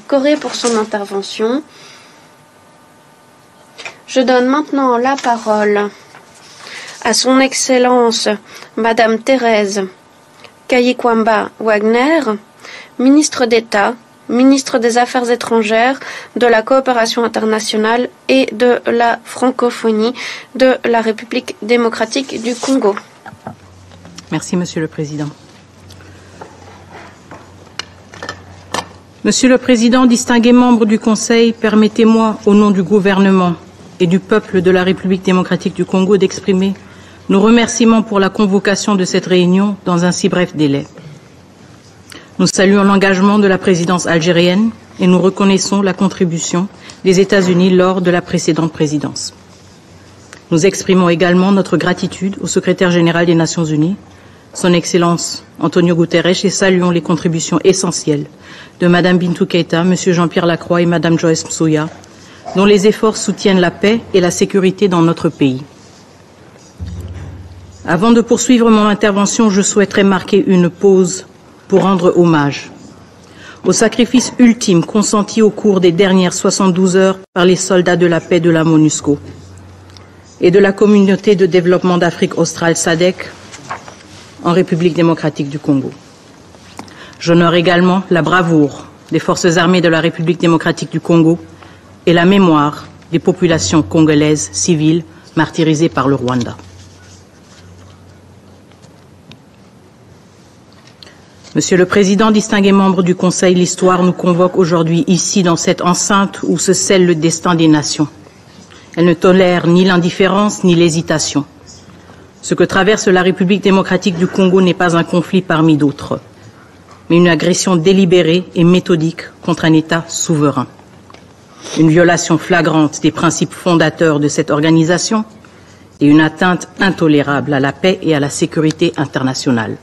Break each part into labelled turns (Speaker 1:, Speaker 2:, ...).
Speaker 1: Corée pour son intervention. Je donne maintenant la parole à son Excellence Madame Thérèse Kayikwamba Wagner, ministre d'État, ministre des Affaires étrangères, de la coopération internationale et de la francophonie de la République démocratique du Congo.
Speaker 2: Merci, Monsieur le Président. Monsieur le Président, distingués membres du Conseil, permettez-moi, au nom du gouvernement et du peuple de la République démocratique du Congo, d'exprimer nos remerciements pour la convocation de cette réunion dans un si bref délai. Nous saluons l'engagement de la présidence algérienne et nous reconnaissons la contribution des États-Unis lors de la précédente présidence. Nous exprimons également notre gratitude au secrétaire général des Nations Unies, Son Excellence Antonio Guterres, et saluons les contributions essentielles de Madame Bintou Keïta, Monsieur Jean-Pierre Lacroix et Madame Joyce Msuya, dont les efforts soutiennent la paix et la sécurité dans notre pays. Avant de poursuivre mon intervention, je souhaiterais marquer une pause pour rendre hommage au sacrifice ultime consenti au cours des dernières 72 heures par les soldats de la paix de la MONUSCO et de la communauté de développement d'Afrique australe SADC en République démocratique du Congo. J'honore également la bravoure des forces armées de la République démocratique du Congo et la mémoire des populations congolaises civiles martyrisées par le Rwanda. Monsieur le Président, distingués membres du Conseil, l'histoire nous convoque aujourd'hui ici dans cette enceinte où se scelle le destin des nations. Elle ne tolère ni l'indifférence ni l'hésitation. Ce que traverse la République démocratique du Congo n'est pas un conflit parmi d'autres, mais une agression délibérée et méthodique contre un État souverain. Une violation flagrante des principes fondateurs de cette organisation et une atteinte intolérable à la paix et à la sécurité internationale.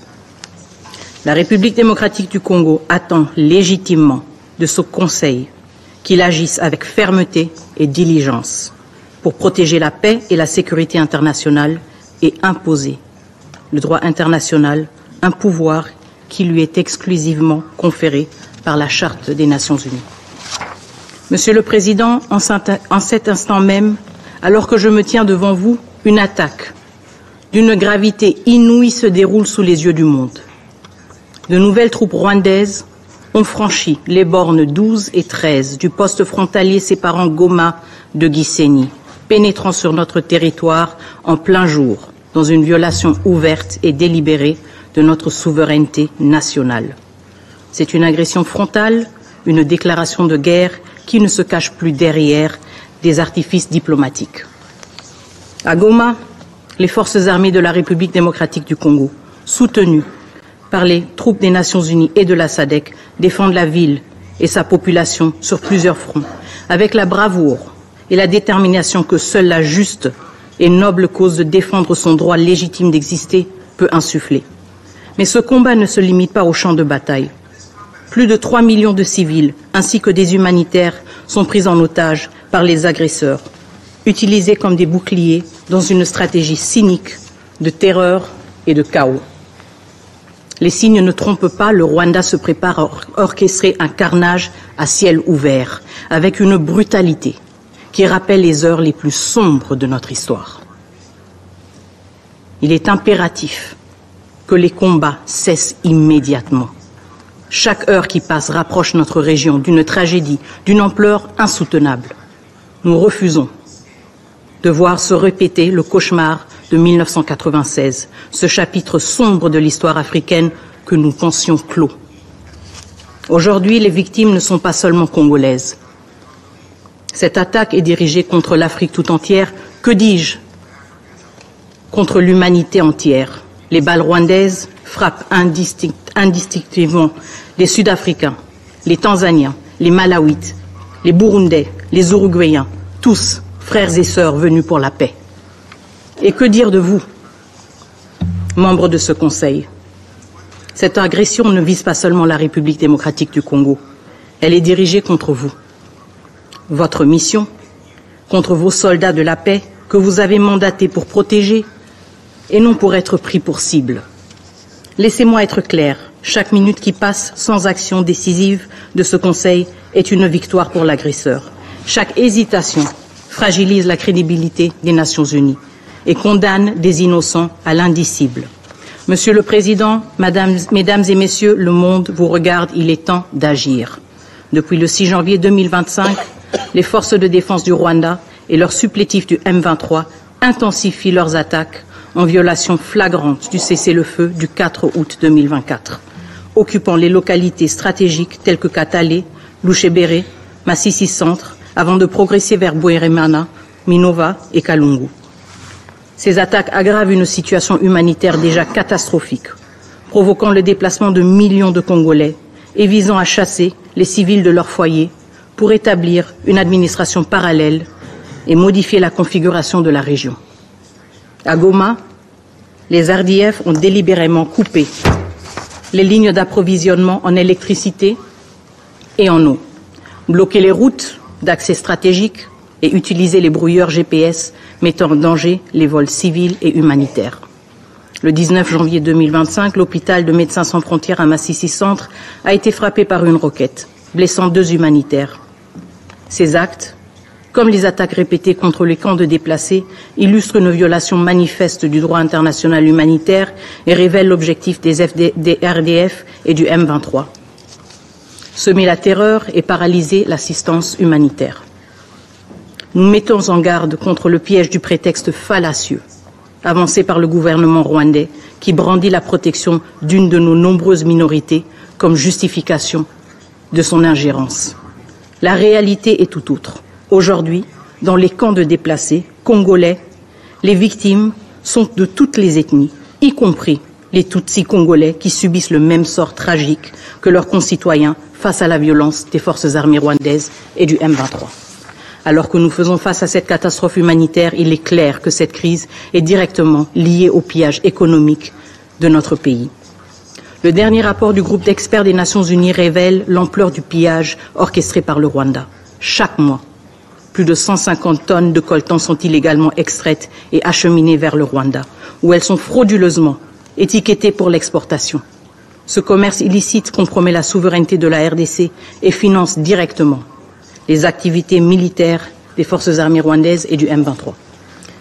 Speaker 2: La République démocratique du Congo attend légitimement de ce Conseil qu'il agisse avec fermeté et diligence pour protéger la paix et la sécurité internationale et imposer le droit international, un pouvoir qui lui est exclusivement conféré par la Charte des Nations Unies. Monsieur le Président, en cet instant même, alors que je me tiens devant vous, une attaque d'une gravité inouïe se déroule sous les yeux du monde. De nouvelles troupes rwandaises ont franchi les bornes 12 et 13 du poste frontalier séparant Goma de Gisenyi, pénétrant sur notre territoire en plein jour, dans une violation ouverte et délibérée de notre souveraineté nationale. C'est une agression frontale, une déclaration de guerre qui ne se cache plus derrière des artifices diplomatiques. À Goma, les forces armées de la République démocratique du Congo, soutenues par les troupes des Nations Unies et de la SADC, défendent la ville et sa population sur plusieurs fronts, avec la bravoure et la détermination que seule la juste et noble cause de défendre son droit légitime d'exister peut insuffler. Mais ce combat ne se limite pas au champ de bataille. Plus de 3 millions de civils, ainsi que des humanitaires, sont pris en otage par les agresseurs, utilisés comme des boucliers dans une stratégie cynique de terreur et de chaos. Les signes ne trompent pas, le Rwanda se prépare à orchestrer un carnage à ciel ouvert, avec une brutalité qui rappelle les heures les plus sombres de notre histoire. Il est impératif que les combats cessent immédiatement. Chaque heure qui passe rapproche notre région d'une tragédie d'une ampleur insoutenable. Nous refusons de voir se répéter le cauchemar de 1996, ce chapitre sombre de l'histoire africaine que nous pensions clos. Aujourd'hui, les victimes ne sont pas seulement congolaises. Cette attaque est dirigée contre l'Afrique tout entière, que dis-je, contre l'humanité entière. Les balles rwandaises frappent indistinctement les Sud-Africains, les Tanzaniens, les Malawites, les Burundais, les Uruguayens, tous frères et sœurs venus pour la paix. Et que dire de vous, membres de ce Conseil? Cette agression ne vise pas seulement la République démocratique du Congo, elle est dirigée contre vous. Votre mission, contre vos soldats de la paix que vous avez mandatés pour protéger et non pour être pris pour cible. Laissez-moi être clair, chaque minute qui passe sans action décisive de ce Conseil est une victoire pour l'agresseur. Chaque hésitation fragilise la crédibilité des Nations Unies et condamne des innocents à l'indicible. Monsieur le Président, Mesdames et Messieurs, le monde vous regarde, il est temps d'agir. Depuis le 6 janvier 2025, les forces de défense du Rwanda et leurs supplétifs du M23 intensifient leurs attaques en violation flagrante du cessez-le-feu du 4 août 2024, occupant les localités stratégiques telles que Katale, Louchébéré, Massissi Centre, avant de progresser vers Bweremana, Minova et Kalungu. Ces attaques aggravent une situation humanitaire déjà catastrophique, provoquant le déplacement de millions de Congolais et visant à chasser les civils de leur foyer pour établir une administration parallèle et modifier la configuration de la région. À Goma, les RDF ont délibérément coupé les lignes d'approvisionnement en électricité et en eau, bloqué les routes d'accès stratégiques et utilisé les brouilleurs GPS mettant en danger les vols civils et humanitaires. Le 19 janvier 2025, l'hôpital de Médecins sans frontières à Massissi Centre a été frappé par une roquette, blessant 2 humanitaires. Ces actes, comme les attaques répétées contre les camps de déplacés, illustrent une violation manifeste du droit international humanitaire et révèlent l'objectif des RDF et du M23. Semer la terreur et paralyser l'assistance humanitaire. Nous mettons en garde contre le piège du prétexte fallacieux avancé par le gouvernement rwandais qui brandit la protection d'une de nos nombreuses minorités comme justification de son ingérence. La réalité est tout autre. Aujourd'hui, dans les camps de déplacés congolais, les victimes sont de toutes les ethnies, y compris les Tutsis congolais qui subissent le même sort tragique que leurs concitoyens face à la violence des forces armées rwandaises et du M23. Alors que nous faisons face à cette catastrophe humanitaire, il est clair que cette crise est directement liée au pillage économique de notre pays. Le dernier rapport du groupe d'experts des Nations Unies révèle l'ampleur du pillage orchestré par le Rwanda. Chaque mois, plus de 150 tonnes de coltan sont illégalement extraites et acheminées vers le Rwanda, où elles sont frauduleusement étiquetées pour l'exportation. Ce commerce illicite compromet la souveraineté de la RDC et finance directement les activités militaires des forces armées rwandaises et du M23.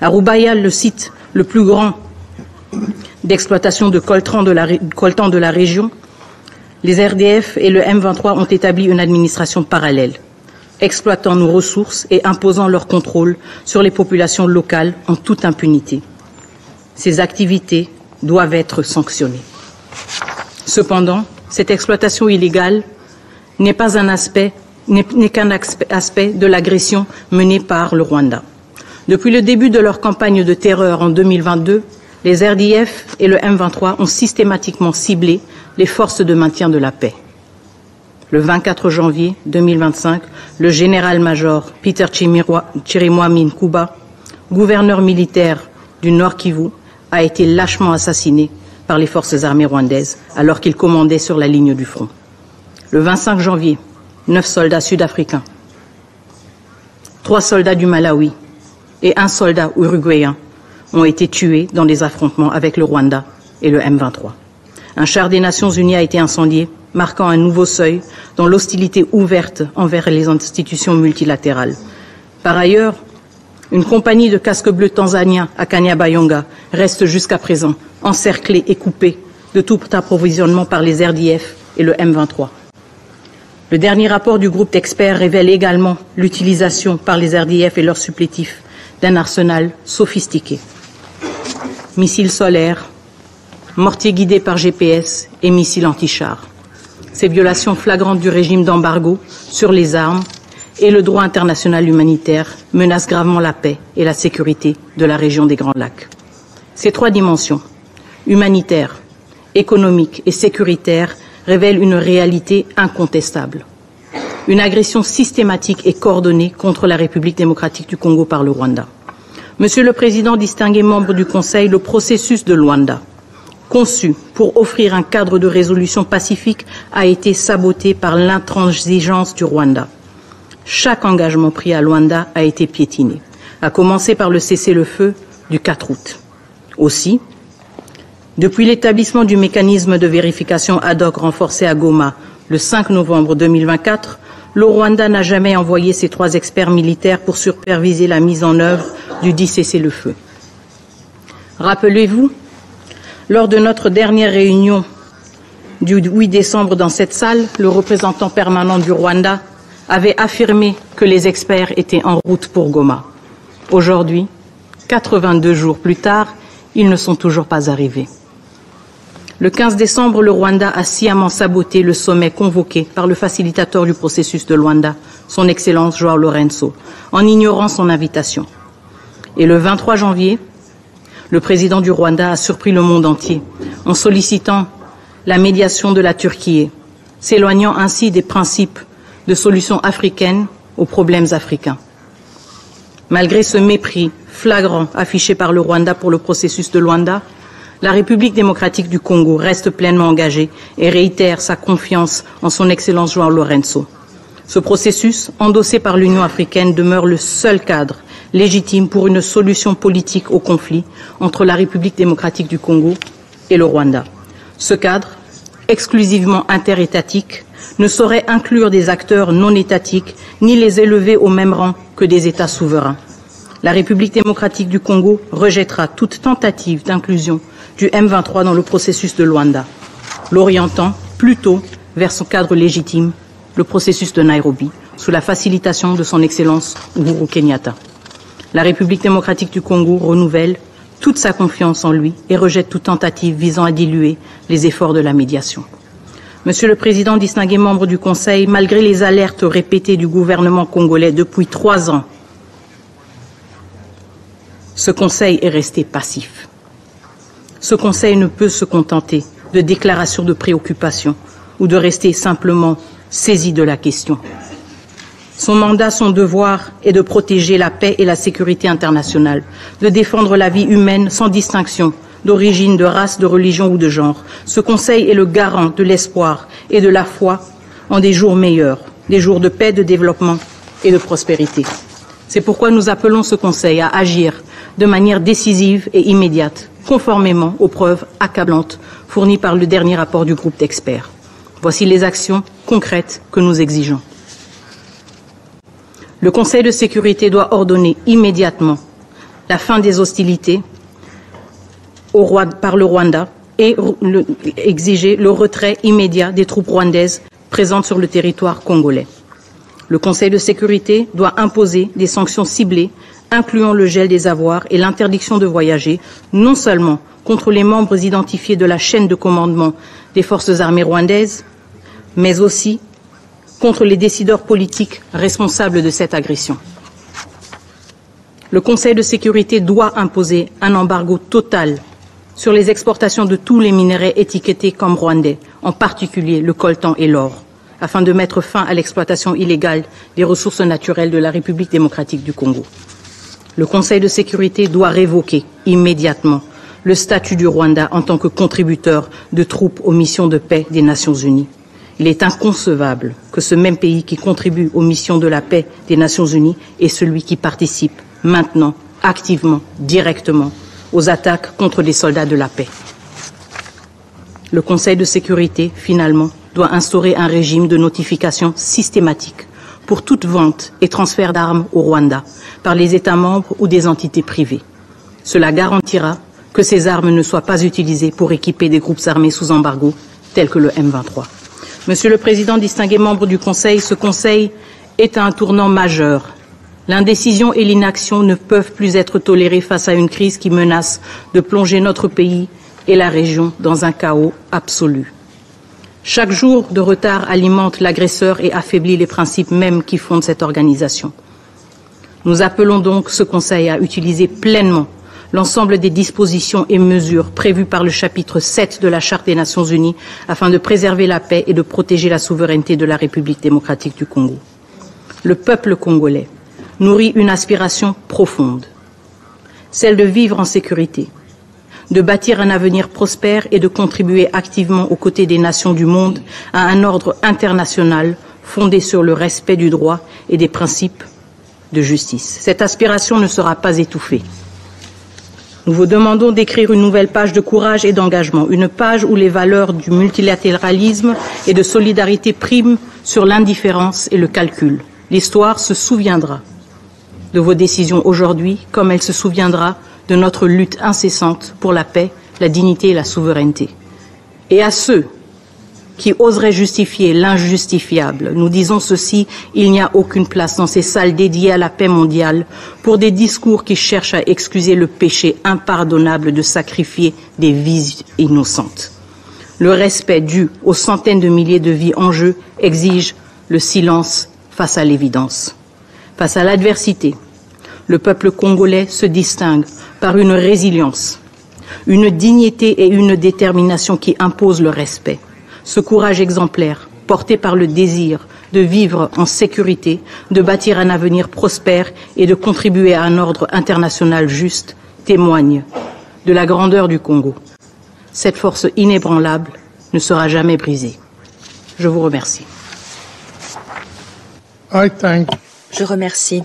Speaker 2: À Rubaya, le site le plus grand d'exploitation de coltan de la région, les RDF et le M23 ont établi une administration parallèle, exploitant nos ressources et imposant leur contrôle sur les populations locales en toute impunité. Ces activités doivent être sanctionnées. Cependant, cette exploitation illégale n'est qu'un aspect de l'agression menée par le Rwanda. Depuis le début de leur campagne de terreur en 2022, les RDF et le M23 ont systématiquement ciblé les forces de maintien de la paix. Le 24 janvier 2025, le général-major Peter Chirimwami Nkuba, gouverneur militaire du Nord Kivu, a été lâchement assassiné par les forces armées rwandaises alors qu'il commandait sur la ligne du front. Le 25 janvier, 9 soldats sud-africains, 3 soldats du Malawi et 1 soldat uruguayen ont été tués dans des affrontements avec le Rwanda et le M23. Un char des Nations Unies a été incendié, marquant un nouveau seuil dans l'hostilité ouverte envers les institutions multilatérales. Par ailleurs, une compagnie de casques bleus tanzaniens à Kanyabayonga reste jusqu'à présent encerclée et coupée de tout approvisionnement par les RDF et le M23. Le dernier rapport du groupe d'experts révèle également l'utilisation par les RDF et leurs supplétifs d'un arsenal sophistiqué. Missiles solaires, mortiers guidés par GPS et missiles anti-chars. Ces violations flagrantes du régime d'embargo sur les armes et le droit international humanitaire menacent gravement la paix et la sécurité de la région des Grands Lacs. Ces 3 dimensions, humanitaire, économique et sécuritaire, révèle une réalité incontestable. Une agression systématique et coordonnée contre la République démocratique du Congo par le Rwanda. Monsieur le Président, distingués membres du Conseil, le processus de Luanda, conçu pour offrir un cadre de résolution pacifique, a été saboté par l'intransigeance du Rwanda. Chaque engagement pris à Luanda a été piétiné, à commencer par le cessez-le-feu du 4 août. Aussi, depuis l'établissement du mécanisme de vérification ad hoc renforcé à Goma le 5 novembre 2024, le Rwanda n'a jamais envoyé ses 3 experts militaires pour superviser la mise en œuvre du dit cessez-le-feu. Rappelez-vous, lors de notre dernière réunion du 8 décembre dans cette salle, le représentant permanent du Rwanda avait affirmé que les experts étaient en route pour Goma. Aujourd'hui, 82 jours plus tard, ils ne sont toujours pas arrivés. Le 15 décembre, le Rwanda a sciemment saboté le sommet convoqué par le facilitateur du processus de Luanda, son Excellence João Lourenço, en ignorant son invitation. Et le 23 janvier, le président du Rwanda a surpris le monde entier en sollicitant la médiation de la Turquie, s'éloignant ainsi des principes de solutions africaines aux problèmes africains. Malgré ce mépris flagrant affiché par le Rwanda pour le processus de Luanda, la République démocratique du Congo reste pleinement engagée et réitère sa confiance en son Excellence João Lourenço. Ce processus, endossé par l'Union africaine, demeure le seul cadre légitime pour une solution politique au conflit entre la République démocratique du Congo et le Rwanda. Ce cadre, exclusivement interétatique, ne saurait inclure des acteurs non étatiques ni les élever au même rang que des États souverains. La République démocratique du Congo rejettera toute tentative d'inclusion du M23 dans le processus de Luanda, l'orientant plutôt vers son cadre légitime, le processus de Nairobi, sous la facilitation de son Excellence Uhuru Kenyatta. La République démocratique du Congo renouvelle toute sa confiance en lui et rejette toute tentative visant à diluer les efforts de la médiation. Monsieur le Président, distingués membres du Conseil, malgré les alertes répétées du gouvernement congolais depuis 3 ans, ce Conseil est resté passif. Ce Conseil ne peut se contenter de déclarations de préoccupation ou de rester simplement saisi de la question. Son mandat, son devoir est de protéger la paix et la sécurité internationale, de défendre la vie humaine sans distinction d'origine, de race, de religion ou de genre. Ce Conseil est le garant de l'espoir et de la foi en des jours meilleurs, des jours de paix, de développement et de prospérité. C'est pourquoi nous appelons ce Conseil à agir de manière décisive et immédiate, conformément aux preuves accablantes fournies par le dernier rapport du groupe d'experts. Voici les actions concrètes que nous exigeons. Le Conseil de sécurité doit ordonner immédiatement la fin des hostilités par le Rwanda et exiger le retrait immédiat des troupes rwandaises présentes sur le territoire congolais. Le Conseil de sécurité doit imposer des sanctions ciblées, incluant le gel des avoirs et l'interdiction de voyager, non seulement contre les membres identifiés de la chaîne de commandement des forces armées rwandaises, mais aussi contre les décideurs politiques responsables de cette agression. Le Conseil de sécurité doit imposer un embargo total sur les exportations de tous les minerais étiquetés comme rwandais, en particulier le coltan et l'or, afin de mettre fin à l'exploitation illégale des ressources naturelles de la République démocratique du Congo. Le Conseil de sécurité doit révoquer immédiatement le statut du Rwanda en tant que contributeur de troupes aux missions de paix des Nations Unies. Il est inconcevable que ce même pays qui contribue aux missions de la paix des Nations Unies est celui qui participe maintenant, activement, directement, aux attaques contre les soldats de la paix. Le Conseil de sécurité, finalement, doit instaurer un régime de notification systématique pour toute vente et transfert d'armes au Rwanda par les États membres ou des entités privées. Cela garantira que ces armes ne soient pas utilisées pour équiper des groupes armés sous embargo, tels que le M23. Monsieur le Président, distingués membres du Conseil, ce Conseil est à un tournant majeur. L'indécision et l'inaction ne peuvent plus être tolérées face à une crise qui menace de plonger notre pays et la région dans un chaos absolu. Chaque jour de retard alimente l'agresseur et affaiblit les principes mêmes qui fondent cette organisation. Nous appelons donc ce Conseil à utiliser pleinement l'ensemble des dispositions et mesures prévues par le chapitre 7 de la Charte des Nations Unies afin de préserver la paix et de protéger la souveraineté de la République démocratique du Congo. Le peuple congolais nourrit une aspiration profonde, celle de vivre en sécurité, de bâtir un avenir prospère et de contribuer activement aux côtés des nations du monde à un ordre international fondé sur le respect du droit et des principes de justice. Cette aspiration ne sera pas étouffée. Nous vous demandons d'écrire une nouvelle page de courage et d'engagement, une page où les valeurs du multilatéralisme et de solidarité priment sur l'indifférence et le calcul. L'histoire se souviendra de vos décisions aujourd'hui, comme elle se souviendra de notre lutte incessante pour la paix, la dignité et la souveraineté. Et à ceux qui oseraient justifier l'injustifiable, nous disons ceci, il n'y a aucune place dans ces salles dédiées à la paix mondiale pour des discours qui cherchent à excuser le péché impardonnable de sacrifier des vies innocentes. Le respect dû aux centaines de milliers de vies en jeu exige le silence face à l'évidence. Face à l'adversité, le peuple congolais se distingue par une résilience, une dignité et une détermination qui imposent le respect. Ce courage exemplaire, porté par le désir de vivre en sécurité, de bâtir un avenir prospère et de contribuer à un ordre international juste, témoigne de la grandeur du Congo. Cette force inébranlable ne sera jamais brisée. Je vous remercie.
Speaker 3: Je remercie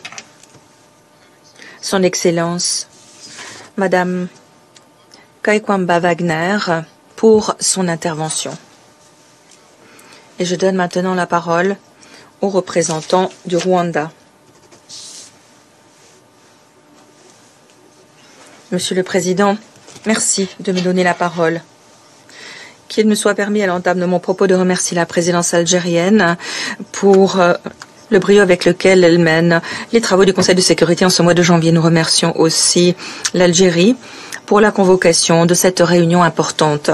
Speaker 3: Son Excellence, Madame Kaikwamba Wagner, pour son intervention. Et je donne maintenant la parole au représentant du Rwanda. Monsieur le Président, merci de me donner la parole. Qu'il me soit permis à l'entame de mon propos de remercier la présidence algérienne pour le brio avec lequel elle mène les travaux du Conseil de sécurité en ce mois de janvier. Nous remercions aussi l'Algérie pour la convocation de cette réunion importante.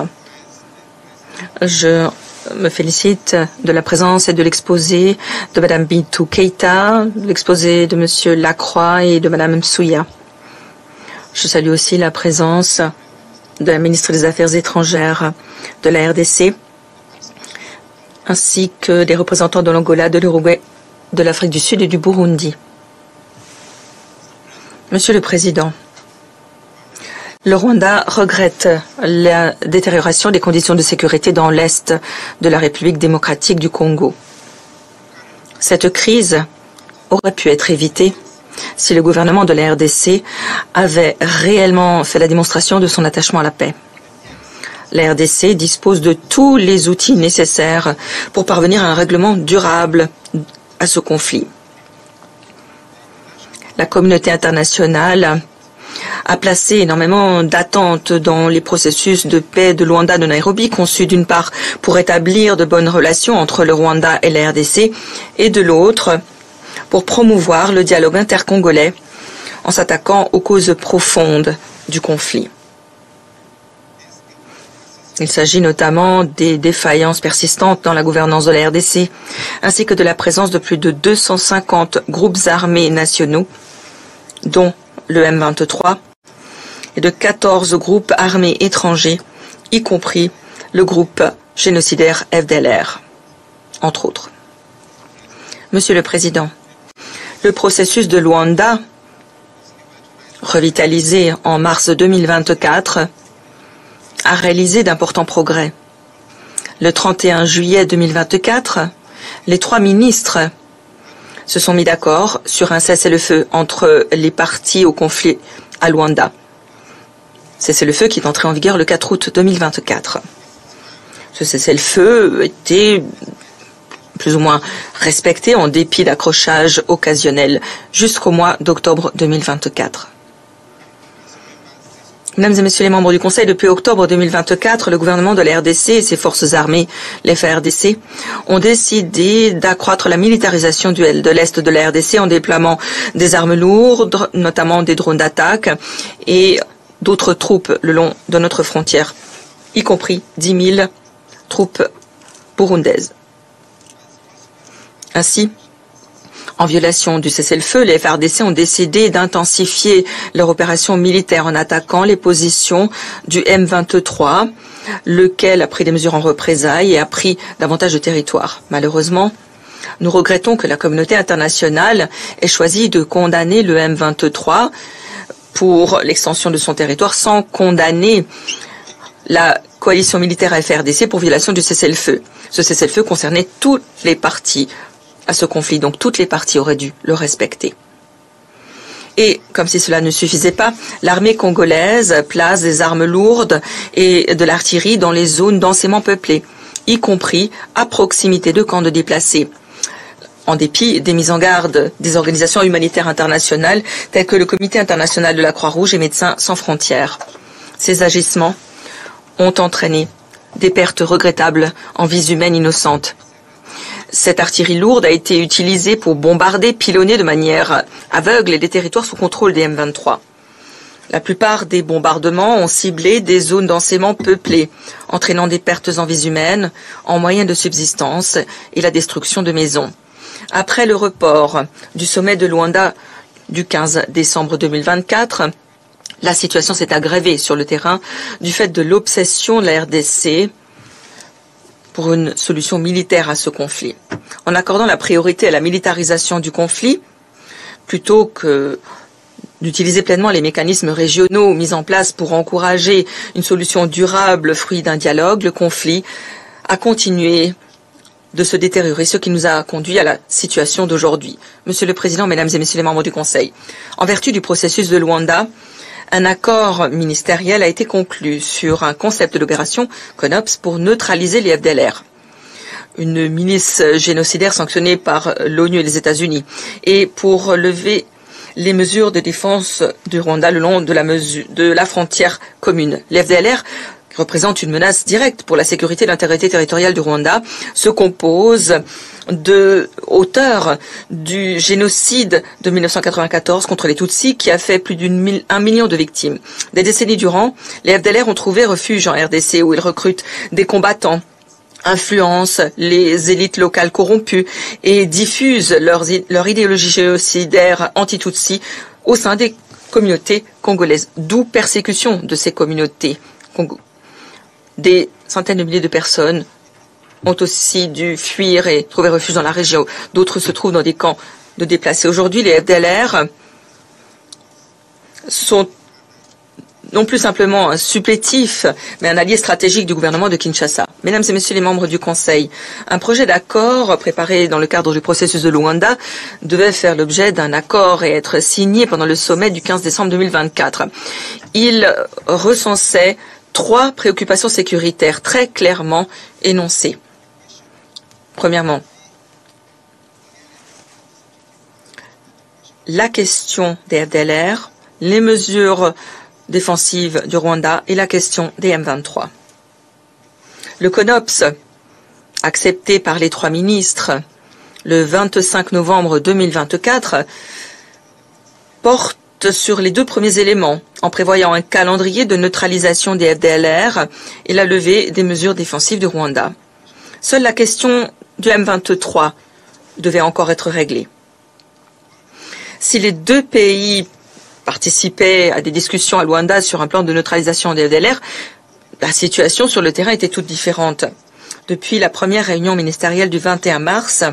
Speaker 3: Je me félicite de la présence et de l'exposé de Mme Bintou Keïta, de l'exposé de M. Lacroix et de Mme Msouya. Je salue aussi la présence de la ministre des Affaires étrangères de la RDC, ainsi que des représentants de l'Angola, de l'Uruguay, de l'Afrique du Sud et du Burundi. Monsieur le Président, le Rwanda regrette la détérioration des conditions de sécurité dans l'Est de la République démocratique du Congo. Cette crise aurait pu être évitée si le gouvernement de la RDC avait réellement fait la démonstration de son attachement à la paix. La RDC dispose de tous les outils nécessaires pour parvenir à un règlement durable à ce conflit. La communauté internationale a placé énormément d'attentes dans les processus de paix de Luanda de Nairobi, conçus d'une part pour établir de bonnes relations entre le Rwanda et la RDC, et de l'autre pour promouvoir le dialogue intercongolais en s'attaquant aux causes profondes du conflit. Il s'agit notamment des défaillances persistantes dans la gouvernance de la RDC, ainsi que de la présence de plus de 250 groupes armés nationaux, dont le M23, et de 14 groupes armés étrangers, y compris le groupe génocidaire FDLR, entre autres. Monsieur le Président, le processus de Luanda, revitalisé en mars 2024, a réalisé d'importants progrès. Le 31 juillet 2024, les 3 ministres se sont mis d'accord sur un cessez-le-feu entre les parties au conflit à Luanda. Cessez-le-feu qui est entré en vigueur le 4 août 2024. Ce cessez-le-feu était plus ou moins respecté en dépit d'accrochages occasionnels jusqu'au mois d'octobre 2024. Mesdames et Messieurs les membres du Conseil, depuis octobre 2024, le gouvernement de la RDC et ses forces armées, les FARDC, ont décidé d'accroître la militarisation de l'Est de la RDC en déploiement des armes lourdes, notamment des drones d'attaque et d'autres troupes le long de notre frontière, y compris 10 000 troupes burundaises. Ainsi, en violation du cessez-le-feu, les FARDC ont décidé d'intensifier leur opération militaire en attaquant les positions du M23, lequel a pris des mesures en représailles et a pris davantage de territoire. Malheureusement, nous regrettons que la communauté internationale ait choisi de condamner le M23 pour l'extension de son territoire sans condamner la coalition militaire FARDC pour violation du cessez-le-feu. Ce cessez-le-feu concernait toutes les parties à ce conflit, donc toutes les parties auraient dû le respecter. Et, comme si cela ne suffisait pas, l'armée congolaise place des armes lourdes et de l'artillerie dans les zones densément peuplées, y compris à proximité de camps de déplacés, en dépit des mises en garde des organisations humanitaires internationales telles que le Comité international de la Croix-Rouge et Médecins sans frontières. Ces agissements ont entraîné des pertes regrettables en vies humaines innocentes. Cette artillerie lourde a été utilisée pour bombarder, pilonner de manière aveugle des territoires sous contrôle des M23. La plupart des bombardements ont ciblé des zones densément peuplées, entraînant des pertes en vies humaines, en moyens de subsistance et la destruction de maisons. Après le report du sommet de Luanda du 15 décembre 2024, la situation s'est aggravée sur le terrain du fait de l'obsession de la RDC pour une solution militaire à ce conflit. En accordant la priorité à la militarisation du conflit, plutôt que d'utiliser pleinement les mécanismes régionaux mis en place pour encourager une solution durable, fruit d'un dialogue, le conflit a continué de se détériorer, ce qui nous a conduit à la situation d'aujourd'hui. Monsieur le Président, Mesdames et Messieurs les membres du Conseil, en vertu du processus de Luanda, un accord ministériel a été conclu sur un concept d'opération CONOPS pour neutraliser les FDLR, une milice génocidaire sanctionnée par l'ONU et les États-Unis, et pour lever les mesures de défense du Rwanda le long de la frontière commune. Les FDLR représente une menace directe pour la sécurité et l'intégrité territoriale du Rwanda, se compose de auteurs du génocide de 1994 contre les Tutsis qui a fait plus d'1 million de victimes. Des décennies durant, les FDLR ont trouvé refuge en RDC où ils recrutent des combattants, influencent les élites locales corrompues et diffusent leur idéologie génocidaire anti-Tutsi au sein des communautés congolaises, d'où persécution de ces communautés. Des centaines de milliers de personnes ont aussi dû fuir et trouver refuge dans la région. D'autres se trouvent dans des camps de déplacés. Aujourd'hui, les FDLR sont non plus simplement un supplétif, mais un allié stratégique du gouvernement de Kinshasa. Mesdames et Messieurs les membres du Conseil, un projet d'accord préparé dans le cadre du processus de Luanda devait faire l'objet d'un accord et être signé pendant le sommet du 15 décembre 2024. Il recensait 3 préoccupations sécuritaires très clairement énoncées. Premièrement, la question des FDLR, les mesures défensives du Rwanda et la question des M23. Le CONOPS, accepté par les 3 ministres le 25 novembre 2024, porte sur les 2 premiers éléments, en prévoyant un calendrier de neutralisation des FDLR et la levée des mesures défensives du Rwanda. Seule la question du M23 devait encore être réglée. Si les 2 pays participaient à des discussions à Luanda sur un plan de neutralisation des FDLR, la situation sur le terrain était toute différente. Depuis la première réunion ministérielle du 21 mars,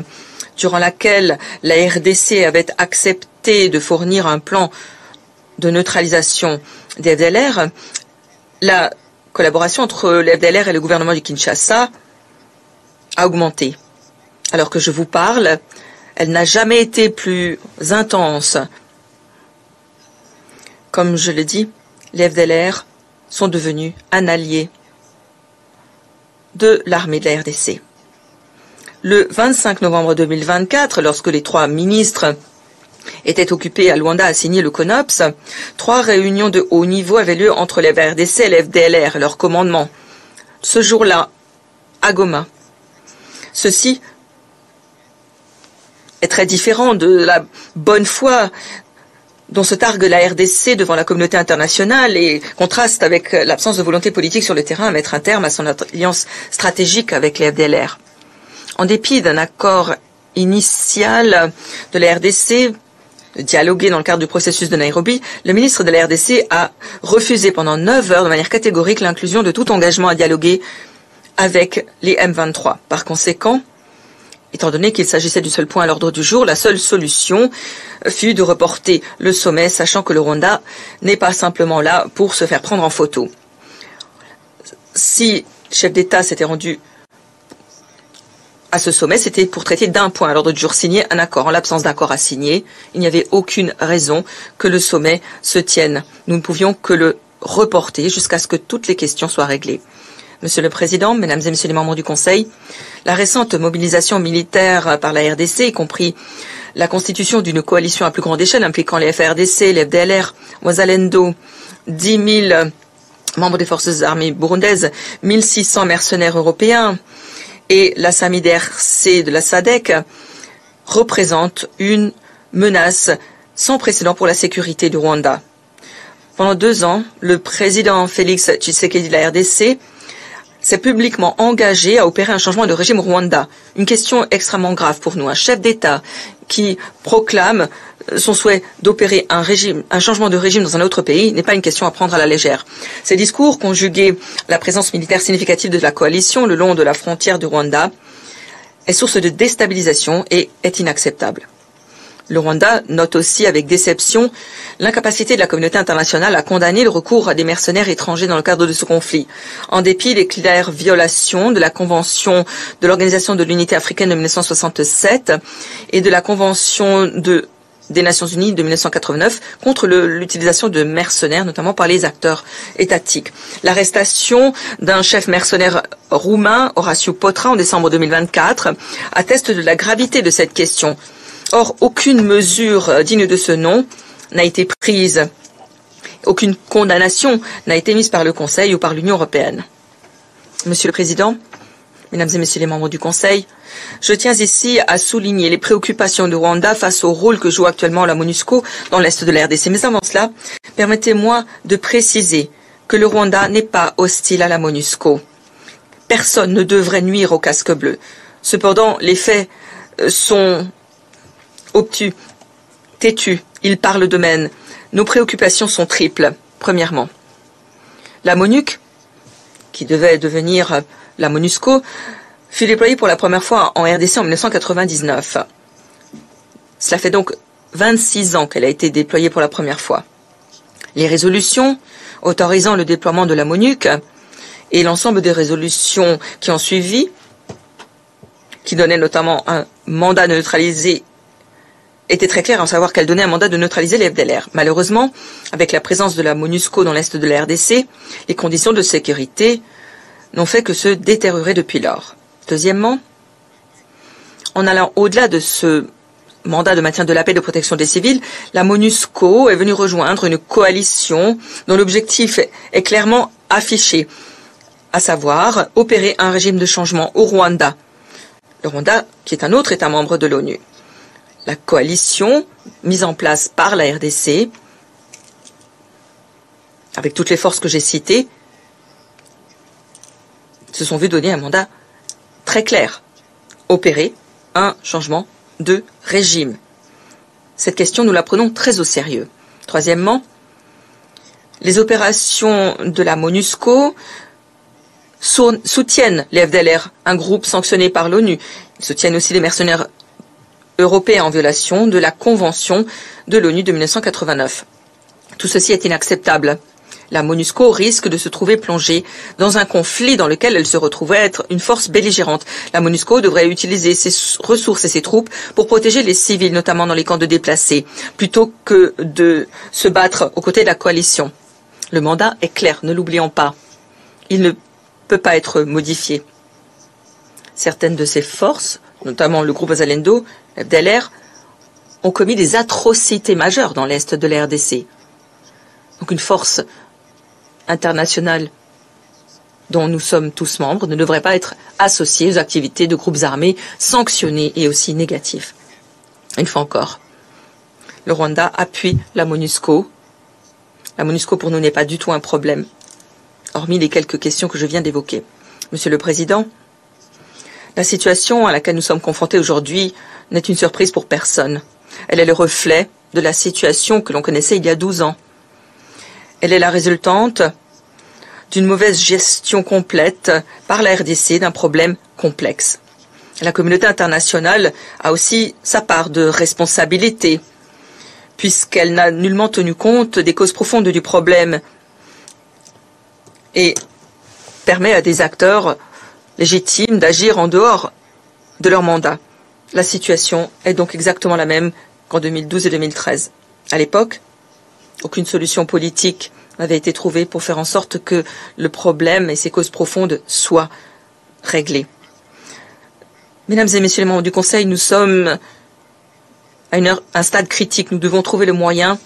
Speaker 3: durant laquelle la RDC avait accepté de fournir un plan de neutralisation des FDLR, la collaboration entre les FDLR et le gouvernement du Kinshasa a augmenté. Alors que je vous parle, elle n'a jamais été plus intense. Comme je l'ai dit, les FDLR sont devenus un allié de l'armée de la RDC. Le 25 novembre 2024, lorsque les 3 ministres étaient occupés à Luanda à signer le CONOPS, 3 réunions de haut niveau avaient lieu entre les RDC et les FDLR et leur commandement. Ce jour-là, à Goma. Ceci est très différent de la bonne foi dont se targue la RDC devant la communauté internationale et contraste avec l'absence de volonté politique sur le terrain à mettre un terme à son alliance stratégique avec les FDLR. En dépit d'un accord initial de la RDC de dialoguer dans le cadre du processus de Nairobi, le ministre de la RDC a refusé pendant 9 heures de manière catégorique l'inclusion de tout engagement à dialoguer avec les M23. Par conséquent, étant donné qu'il s'agissait du seul point à l'ordre du jour, la seule solution fut de reporter le sommet, sachant que le Rwanda n'est pas simplement là pour se faire prendre en photo. Si le chef d'État s'était rendu à ce sommet, c'était pour traiter d'un point à l'ordre du jour, signer un accord. En l'absence d'accord à signer, il n'y avait aucune raison que le sommet se tienne. Nous ne pouvions que le reporter jusqu'à ce que toutes les questions soient réglées. Monsieur le Président, Mesdames et Messieurs les membres du Conseil, la récente mobilisation militaire par la RDC, y compris la constitution d'une coalition à plus grande échelle impliquant les FARDC, les FDLR, Wazalendo, 10 000 membres des forces armées burundaises, 1600 mercenaires européens et la SAMIDRC de la SADC représente une menace sans précédent pour la sécurité du Rwanda. Pendant 2 ans, le président Félix Tshisekedi de la RDC s'est publiquement engagé à opérer un changement de régime au Rwanda. Une question extrêmement grave pour nous. Un chef d'État qui proclame son souhait d'opérer un changement de régime dans un autre pays n'est pas une question à prendre à la légère. Ces discours, conjugués à la présence militaire significative de la coalition le long de la frontière du Rwanda, est source de déstabilisation et est inacceptable. Le Rwanda note aussi avec déception l'incapacité de la communauté internationale à condamner le recours à des mercenaires étrangers dans le cadre de ce conflit. En dépit des claires violations de la Convention de l'Organisation de l'Unité africaine de 1967 et de la Convention des Nations Unies de 1989 contre l'utilisation de mercenaires, notamment par les acteurs étatiques. L'arrestation d'un chef mercenaire roumain, Horatiu Potra, en décembre 2024, atteste de la gravité de cette question. Or, aucune mesure digne de ce nom n'a été prise. Aucune condamnation n'a été mise par le Conseil ou par l'Union européenne. Monsieur le Président, Mesdames et Messieurs les membres du Conseil, je tiens ici à souligner les préoccupations du Rwanda face au rôle que joue actuellement la MONUSCO dans l'Est de la RDC. Mais avant cela, permettez-moi de préciser que le Rwanda n'est pas hostile à la MONUSCO. Personne ne devrait nuire au casque bleu. Cependant, les faits sont obtus, têtus, ils parlent d'eux-mêmes. Nos préoccupations sont triples. Premièrement, la MONUC, qui devait devenir la MONUSCO, fut déployée pour la première fois en RDC en 1999. Cela fait donc 26 ans qu'elle a été déployée pour la première fois. Les résolutions autorisant le déploiement de la MONUC et l'ensemble des résolutions qui ont suivi, qui donnaient notamment un mandat de neutraliser, était très clair, à savoir qu'elle donnait un mandat de neutraliser les FDLR. Malheureusement, avec la présence de la MONUSCO dans l'Est de la RDC, les conditions de sécurité n'ont fait que se détériorer depuis lors. Deuxièmement, en allant au-delà de ce mandat de maintien de la paix et de protection des civils, la MONUSCO est venue rejoindre une coalition dont l'objectif est clairement affiché, à savoir opérer un régime de changement au Rwanda. Le Rwanda, qui est un autre État membre de l'ONU. La coalition mise en place par la RDC, avec toutes les forces que j'ai citées, se sont vues donner un mandat très clair. Opérer un changement de régime. Cette question, nous la prenons très au sérieux. Troisièmement, les opérations de la MONUSCO soutiennent les FDLR, un groupe sanctionné par l'ONU. Ils soutiennent aussi les mercenaires européens en violation de la Convention de l'ONU de 1989. Tout ceci est inacceptable. La MONUSCO risque de se trouver plongée dans un conflit dans lequel elle se retrouverait être une force belligérante. La MONUSCO devrait utiliser ses ressources et ses troupes pour protéger les civils, notamment dans les camps de déplacés, plutôt que de se battre aux côtés de la coalition. Le mandat est clair, ne l'oublions pas. Il ne peut pas être modifié. Certaines de ces forces, notamment le groupe Wazalendo, FDLR, ont commis des atrocités majeures dans l'Est de la RDC. Donc une force internationale dont nous sommes tous membres ne devrait pas être associée aux activités de groupes armés sanctionnés et aussi négatifs. Une fois encore, le Rwanda appuie la MONUSCO. La MONUSCO pour nous n'est pas du tout un problème, hormis les quelques questions que je viens d'évoquer. Monsieur le Président, la situation à laquelle nous sommes confrontés aujourd'hui n'est une surprise pour personne. Elle est le reflet de la situation que l'on connaissait il y a 12 ans. Elle est la résultante d'une mauvaise gestion complète par la RDC d'un problème complexe. La communauté internationale a aussi sa part de responsabilité, puisqu'elle n'a nullement tenu compte des causes profondes du problème et permet à des acteurs légitimes d'agir en dehors de leur mandat. La situation est donc exactement la même qu'en 2012 et 2013. À l'époque, aucune solution politique n'avait été trouvée pour faire en sorte que le problème et ses causes profondes soient réglés. Mesdames et messieurs les membres du Conseil, nous sommes à un stade critique. Nous devons trouver le moyen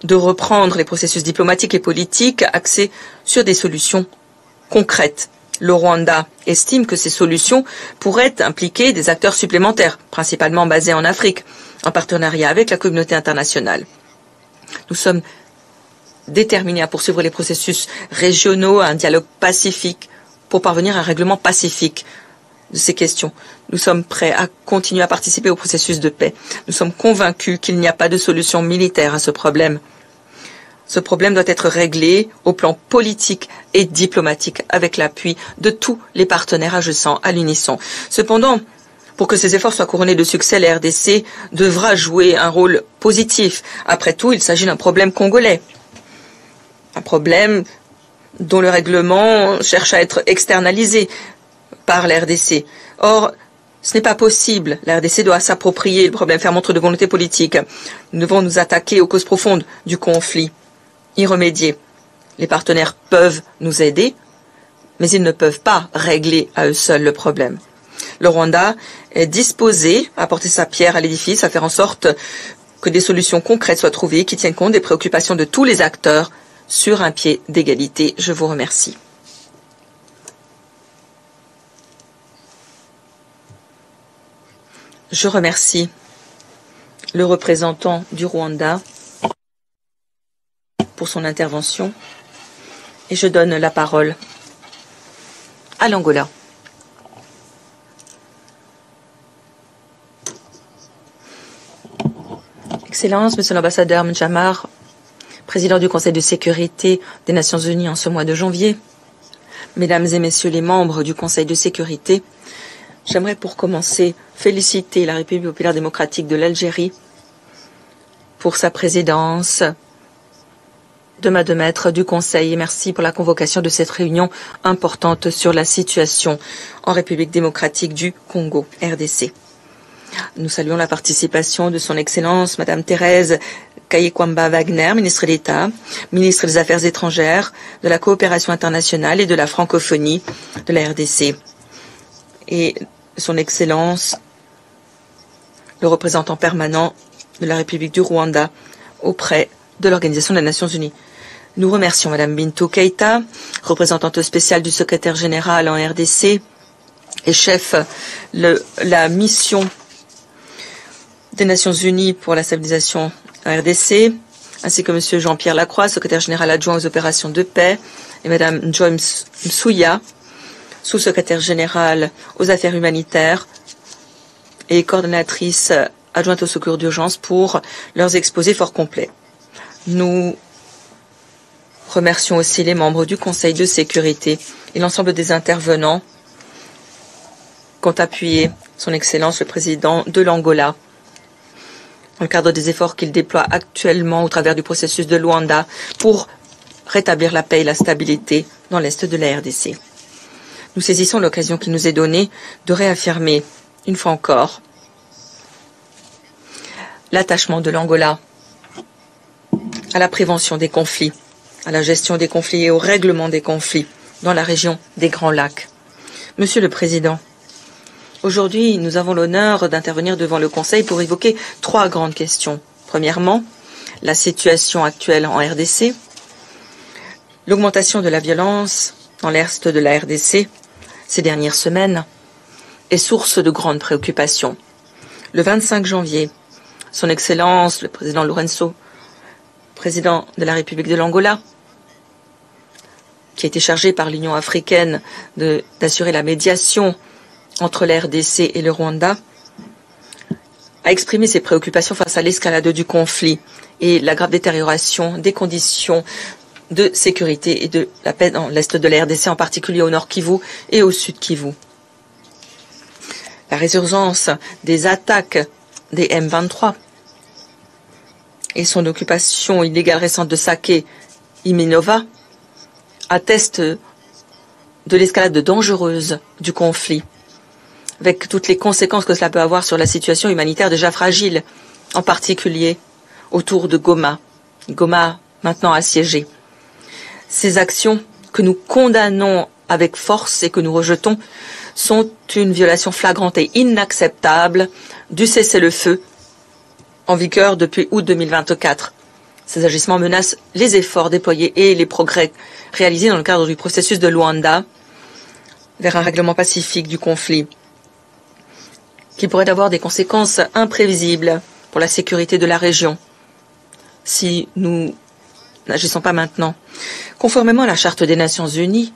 Speaker 3: de reprendre les processus diplomatiques et politiques axés sur des solutions concrètes. Le Rwanda estime que ces solutions pourraient impliquer des acteurs supplémentaires, principalement basés en Afrique, en partenariat avec la communauté internationale. Nous sommes déterminés à poursuivre les processus régionaux, à un dialogue pacifique pour parvenir à un règlement pacifique de ces questions. Nous sommes prêts à continuer à participer au processus de paix. Nous sommes convaincus qu'il n'y a pas de solution militaire à ce problème. Ce problème doit être réglé au plan politique et diplomatique avec l'appui de tous les partenaires agissant à l'unisson. Cependant, pour que ces efforts soient couronnés de succès, la RDC devra jouer un rôle positif. Après tout, il s'agit d'un problème congolais. Un problème dont le règlement cherche à être externalisé par la RDC. Or, ce n'est pas possible. La RDC doit s'approprier le problème, faire montre de volonté politique. Nous devons nous attaquer aux causes profondes du conflit, y remédier. Les partenaires peuvent nous aider, mais ils ne peuvent pas régler à eux seuls le problème. Le Rwanda est disposé à apporter sa pierre à l'édifice, à faire en sorte que des solutions concrètes soient trouvées qui tiennent compte des préoccupations de tous les acteurs sur un pied d'égalité. Je vous remercie. Je remercie le représentant du Rwanda pour son intervention et je donne la parole à l'Angola. Excellence, Monsieur l'ambassadeur Mjamar, président du Conseil de sécurité des Nations Unies en ce mois de janvier, Mesdames et Messieurs les membres du Conseil de sécurité, j'aimerais pour commencer féliciter la République populaire démocratique de l'Algérie pour sa présidence de maître du Conseil et merci pour la convocation de cette réunion importante sur la situation en République démocratique du Congo, RDC. Nous saluons la participation de son Excellence Madame Thérèse Kayikwamba-Wagner, ministre d'État, ministre des Affaires étrangères, de la coopération internationale et de la francophonie de la RDC. Et son Excellence, le représentant permanent de la République du Rwanda auprès de l'Organisation des Nations Unies. Nous remercions Madame Bintou Keïta, représentante spéciale du secrétaire général en RDC et chef de la mission des Nations Unies pour la stabilisation en RDC, ainsi que Monsieur Jean-Pierre Lacroix, secrétaire général adjoint aux opérations de paix, et Madame Joyce Msuya, sous-secrétaire générale aux affaires humanitaires et coordonnatrice adjointe au secours d'urgence pour leurs exposés fort complets. Nous remercions aussi les membres du Conseil de sécurité et l'ensemble des intervenants qu'ont appuyé son Excellence le Président de l'Angola dans le cadre des efforts qu'il déploie actuellement au travers du processus de Luanda pour rétablir la paix et la stabilité dans l'Est de la RDC. Nous saisissons l'occasion qui nous est donnée de réaffirmer, une fois encore, l'attachement de l'Angola à la prévention des conflits, à la gestion des conflits et au règlement des conflits dans la région des Grands Lacs. Monsieur le Président, aujourd'hui, nous avons l'honneur d'intervenir devant le Conseil pour évoquer 3 grandes questions. Premièrement, la situation actuelle en RDC, l'augmentation de la violence dans l'est de la RDC ces dernières semaines est source de grandes préoccupations. Le 25 janvier, son Excellence, le président Lourenço, président de la République de l'Angola, qui a été chargé par l'Union africaine d'assurer la médiation entre la RDC et le Rwanda, a exprimé ses préoccupations face à l'escalade du conflit et la grave détérioration des conditions de sécurité et de la paix dans l'est de la RDC, en particulier au nord Kivu et au sud Kivu. La résurgence des attaques des M23 et son occupation illégale récente de Sake Iminova attestent de l'escalade dangereuse du conflit. avec toutes les conséquences que cela peut avoir sur la situation humanitaire déjà fragile, en particulier autour de Goma. Goma maintenant assiégée. Ces actions que nous condamnons avec force et que nous rejetons sont une violation flagrante et inacceptable du cessez-le-feu en vigueur depuis août 2024. Ces agissements menacent les efforts déployés et les progrès réalisés dans le cadre du processus de Luanda vers un règlement pacifique du conflit qui pourrait avoir des conséquences imprévisibles pour la sécurité de la région si nous n'agissons pas maintenant. Conformément à la Charte des Nations Unies,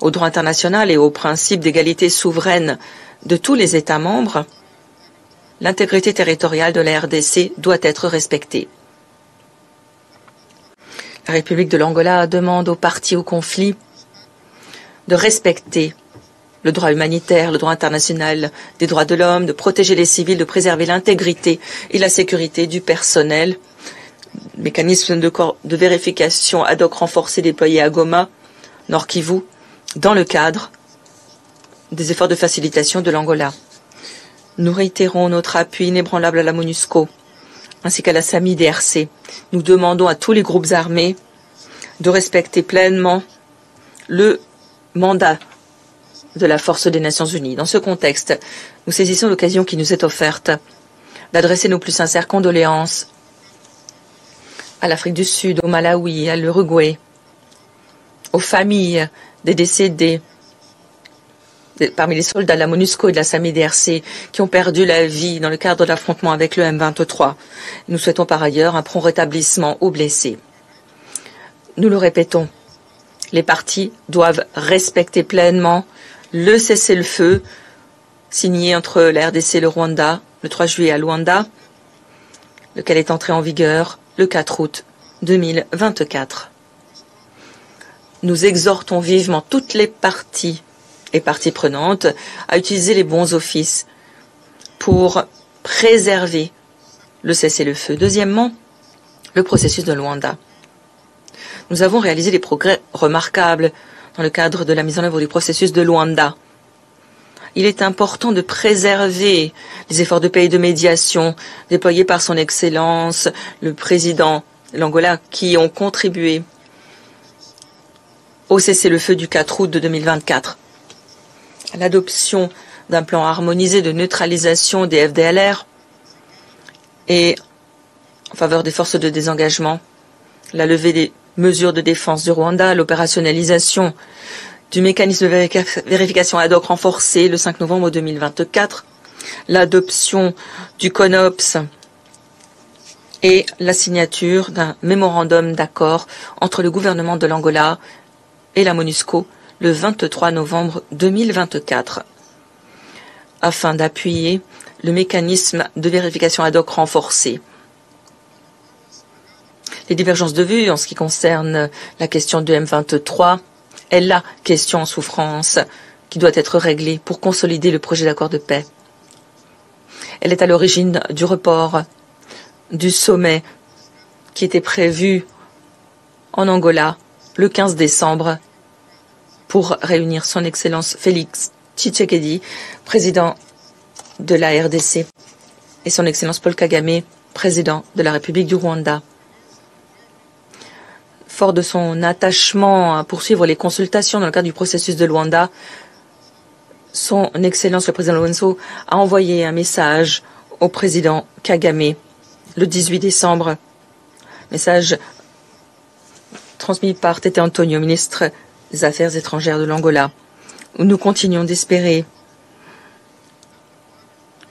Speaker 3: au droit international et au principe d'égalité souveraine de tous les États membres, l'intégrité territoriale de la RDC doit être respectée. La République de l'Angola demande aux parties au conflit de respecter le droit humanitaire, le droit international des droits de l'homme, de protéger les civils, de préserver l'intégrité et la sécurité du personnel. Mécanisme de vérification ad hoc renforcé déployé à Goma, Nord Kivu, dans le cadre des efforts de facilitation de l'Angola. Nous réitérons notre appui inébranlable à la MONUSCO ainsi qu'à la SAMI-DRC. Nous demandons à tous les groupes armés de respecter pleinement le mandat de la Force des Nations Unies. Dans ce contexte, nous saisissons l'occasion qui nous est offerte d'adresser nos plus sincères condoléances à l'Afrique du Sud, au Malawi, à l'Uruguay, aux familles des décédés parmi les soldats de la MONUSCO et de la SAMI-DRC qui ont perdu la vie dans le cadre de l'affrontement avec le M23. Nous souhaitons par ailleurs un prompt rétablissement aux blessés. Nous le répétons, les parties doivent respecter pleinement le cessez-le-feu signé entre la RDC et le Rwanda le 3 juillet à Luanda, lequel est entré en vigueur le 4 août 2024. Nous exhortons vivement toutes les parties et parties prenantes à utiliser les bons offices pour préserver le cessez-le-feu. Deuxièmement, le processus de Luanda. Nous avons réalisé des progrès remarquables dans le cadre de la mise en œuvre du processus de Luanda. Il est important de préserver les efforts de paix et de médiation déployés par son Excellence, le président de l'Angola, qui ont contribué au cessez-le-feu du 4 août de 2024. L'adoption d'un plan harmonisé de neutralisation des FDLR et en faveur des forces de désengagement, la levée des mesures de défense du Rwanda, l'opérationnalisation du mécanisme de vérification ad hoc renforcé le 5 novembre 2024, l'adoption du CONOPS et la signature d'un mémorandum d'accord entre le gouvernement de l'Angola et la MONUSCO le 23 novembre 2024, afin d'appuyer le mécanisme de vérification ad hoc renforcé. Les divergences de vues en ce qui concerne la question du M23 est la question en souffrance qui doit être réglée pour consolider le projet d'accord de paix. Elle est à l'origine du report du sommet qui était prévu en Angola le 15 décembre pour réunir son Excellence Félix Tshisekedi, président de la RDC, et son Excellence Paul Kagame, président de la République du Rwanda. Fort de son attachement à poursuivre les consultations dans le cadre du processus de Luanda, son Excellence le président Lorenzo a envoyé un message au président Kagame le 18 décembre. Message transmis par Tete Antonio, ministre des Affaires étrangères de l'Angola, où nous continuons d'espérer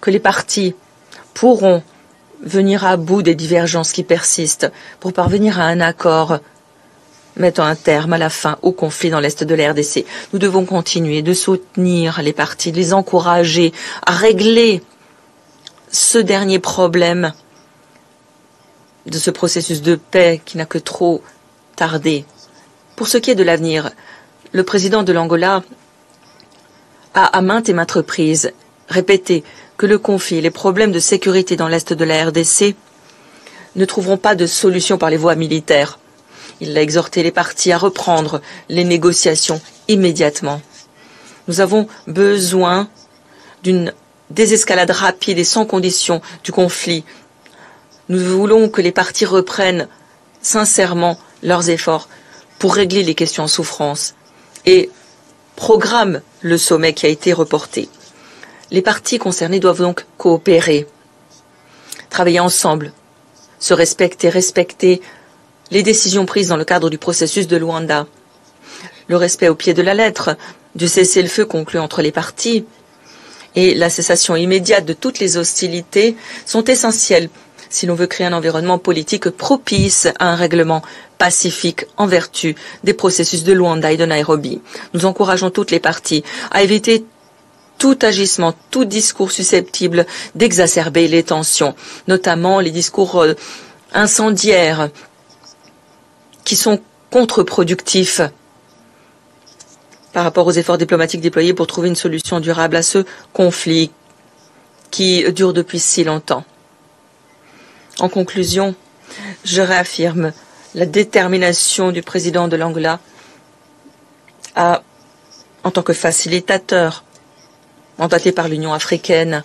Speaker 3: que les parties pourront venir à bout des divergences qui persistent pour parvenir à un accord mettant un terme à la fin au conflit dans l'est de la RDC. Nous devons continuer de soutenir les parties, de les encourager à régler ce dernier problème de ce processus de paix qui n'a que trop tardé. Pour ce qui est de l'avenir, le président de l'Angola a à maintes et maintes reprises répété que le conflit et les problèmes de sécurité dans l'est de la RDC ne trouveront pas de solution par les voies militaires. Il a exhorté les parties à reprendre les négociations immédiatement. Nous avons besoin d'une désescalade rapide et sans condition du conflit. Nous voulons que les parties reprennent sincèrement leurs efforts pour régler les questions en souffrance et programment le sommet qui a été reporté. Les parties concernées doivent donc coopérer, travailler ensemble, se respecter, respecter les décisions prises dans le cadre du processus de Luanda, le respect au pied de la lettre du cessez-le-feu conclu entre les parties et la cessation immédiate de toutes les hostilités sont essentielles si l'on veut créer un environnement politique propice à un règlement pacifique en vertu des processus de Luanda et de Nairobi. Nous encourageons toutes les parties à éviter tout agissement, tout discours susceptible d'exacerber les tensions, notamment les discours incendiaires qui sont contre-productifs par rapport aux efforts diplomatiques déployés pour trouver une solution durable à ce conflit qui dure depuis si longtemps. En conclusion, je réaffirme la détermination du président de l'Angola en tant que facilitateur mandaté par l'Union africaine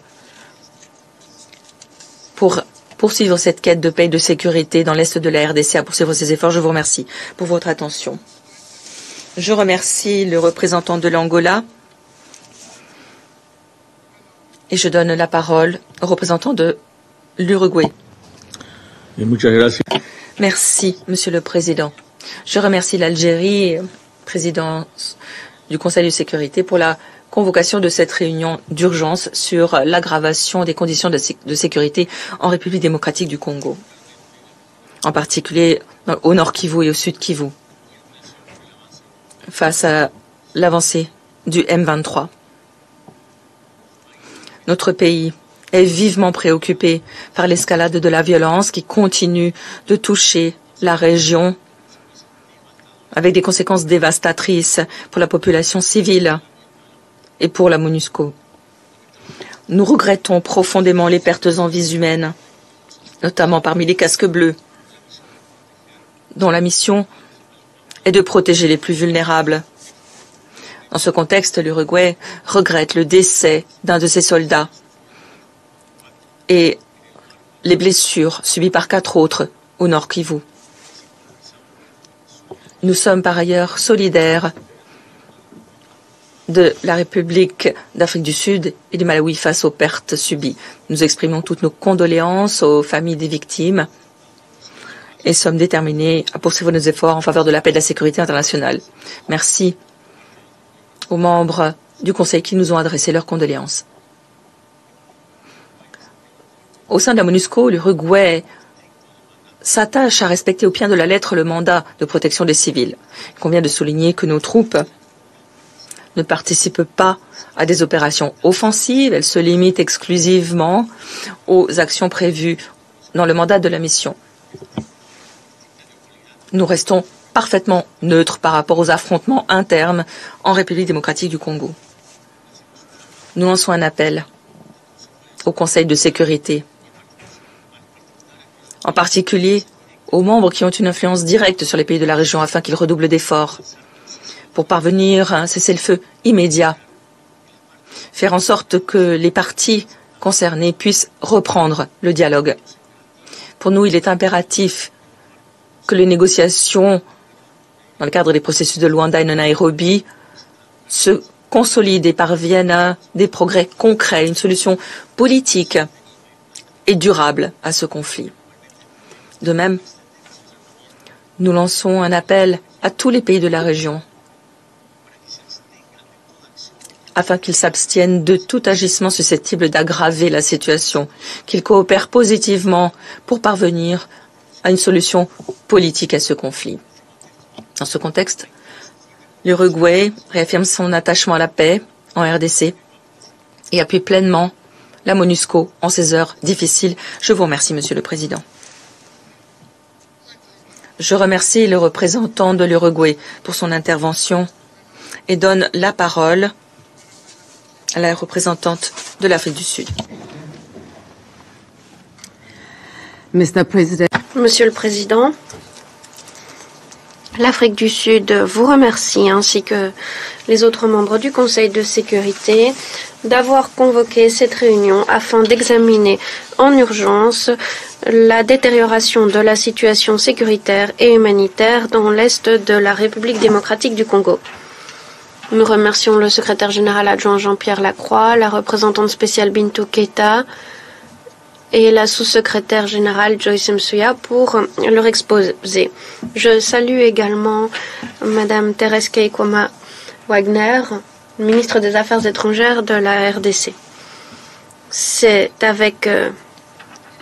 Speaker 3: pour poursuivre cette quête de paix et de sécurité dans l'est de la RDC, à poursuivre ses efforts. Je vous remercie pour votre attention. Je remercie le représentant de l'Angola et je donne la parole au représentant de l'Uruguay. Merci, Monsieur le Président. Je remercie l'Algérie, présidence du Conseil de sécurité, pour la convocation de cette réunion d'urgence sur l'aggravation des conditions de sécurité en République démocratique du Congo, en particulier au nord Kivu et au sud Kivu, face à l'avancée du M23. Notre pays est vivement préoccupé par l'escalade de la violence qui continue de toucher la région avec des conséquences dévastatrices pour la population civile et pour la MONUSCO. Nous regrettons profondément les pertes en vies humaines, notamment parmi les casques bleus, dont la mission est de protéger les plus vulnérables. Dans ce contexte, l'Uruguay regrette le décès d'un de ses soldats et les blessures subies par 4 autres au nord Kivu. Nous sommes par ailleurs solidaires de la République d'Afrique du Sud et du Malawi face aux pertes subies. Nous exprimons toutes nos condoléances aux familles des victimes et sommes déterminés à poursuivre nos efforts en faveur de la paix et de la sécurité internationale. Merci aux membres du Conseil qui nous ont adressé leurs condoléances. Au sein de la MONUSCO, l'Uruguay s'attache à respecter au pied de la lettre le mandat de protection des civils. Il convient de souligner que nos troupes ne participent pas à des opérations offensives, elles se limitent exclusivement aux actions prévues dans le mandat de la mission. Nous restons parfaitement neutres par rapport aux affrontements internes en République démocratique du Congo. Nous lançons un appel au Conseil de sécurité, en particulier aux membres qui ont une influence directe sur les pays de la région afin qu'ils redoublent d'efforts pour parvenir à un cessez-le-feu immédiat, faire en sorte que les parties concernées puissent reprendre le dialogue. Pour nous, il est impératif que les négociations dans le cadre des processus de Luanda et de Nairobi se consolident et parviennent à des progrès concrets, une solution politique et durable à ce conflit. De même, nous lançons un appel à tous les pays de la région afin qu'ils s'abstiennent de tout agissement susceptible d'aggraver la situation, qu'ils coopèrent positivement pour parvenir à une solution politique à ce conflit. Dans ce contexte, l'Uruguay réaffirme son attachement à la paix en RDC et appuie pleinement la MONUSCO en ces heures difficiles. Je vous remercie, Monsieur le Président. Je remercie le représentant de l'Uruguay pour son intervention et donne la parole à la représentante de l'Afrique du Sud.
Speaker 1: Monsieur le Président, L'Afrique du Sud vous remercie, ainsi que les autres membres du Conseil de sécurité, d'avoir convoqué cette réunion afin d'examiner en urgence la détérioration de la situation sécuritaire et humanitaire dans l'Est de la République démocratique du Congo. Nous remercions le secrétaire général adjoint Jean-Pierre Lacroix, la représentante spéciale Bintou Keita et la sous-secrétaire générale Joyce Msuya pour leur exposé. Je salue également Madame Thérèse Kaykwama Wagner, ministre des Affaires étrangères de la RDC. C'est avec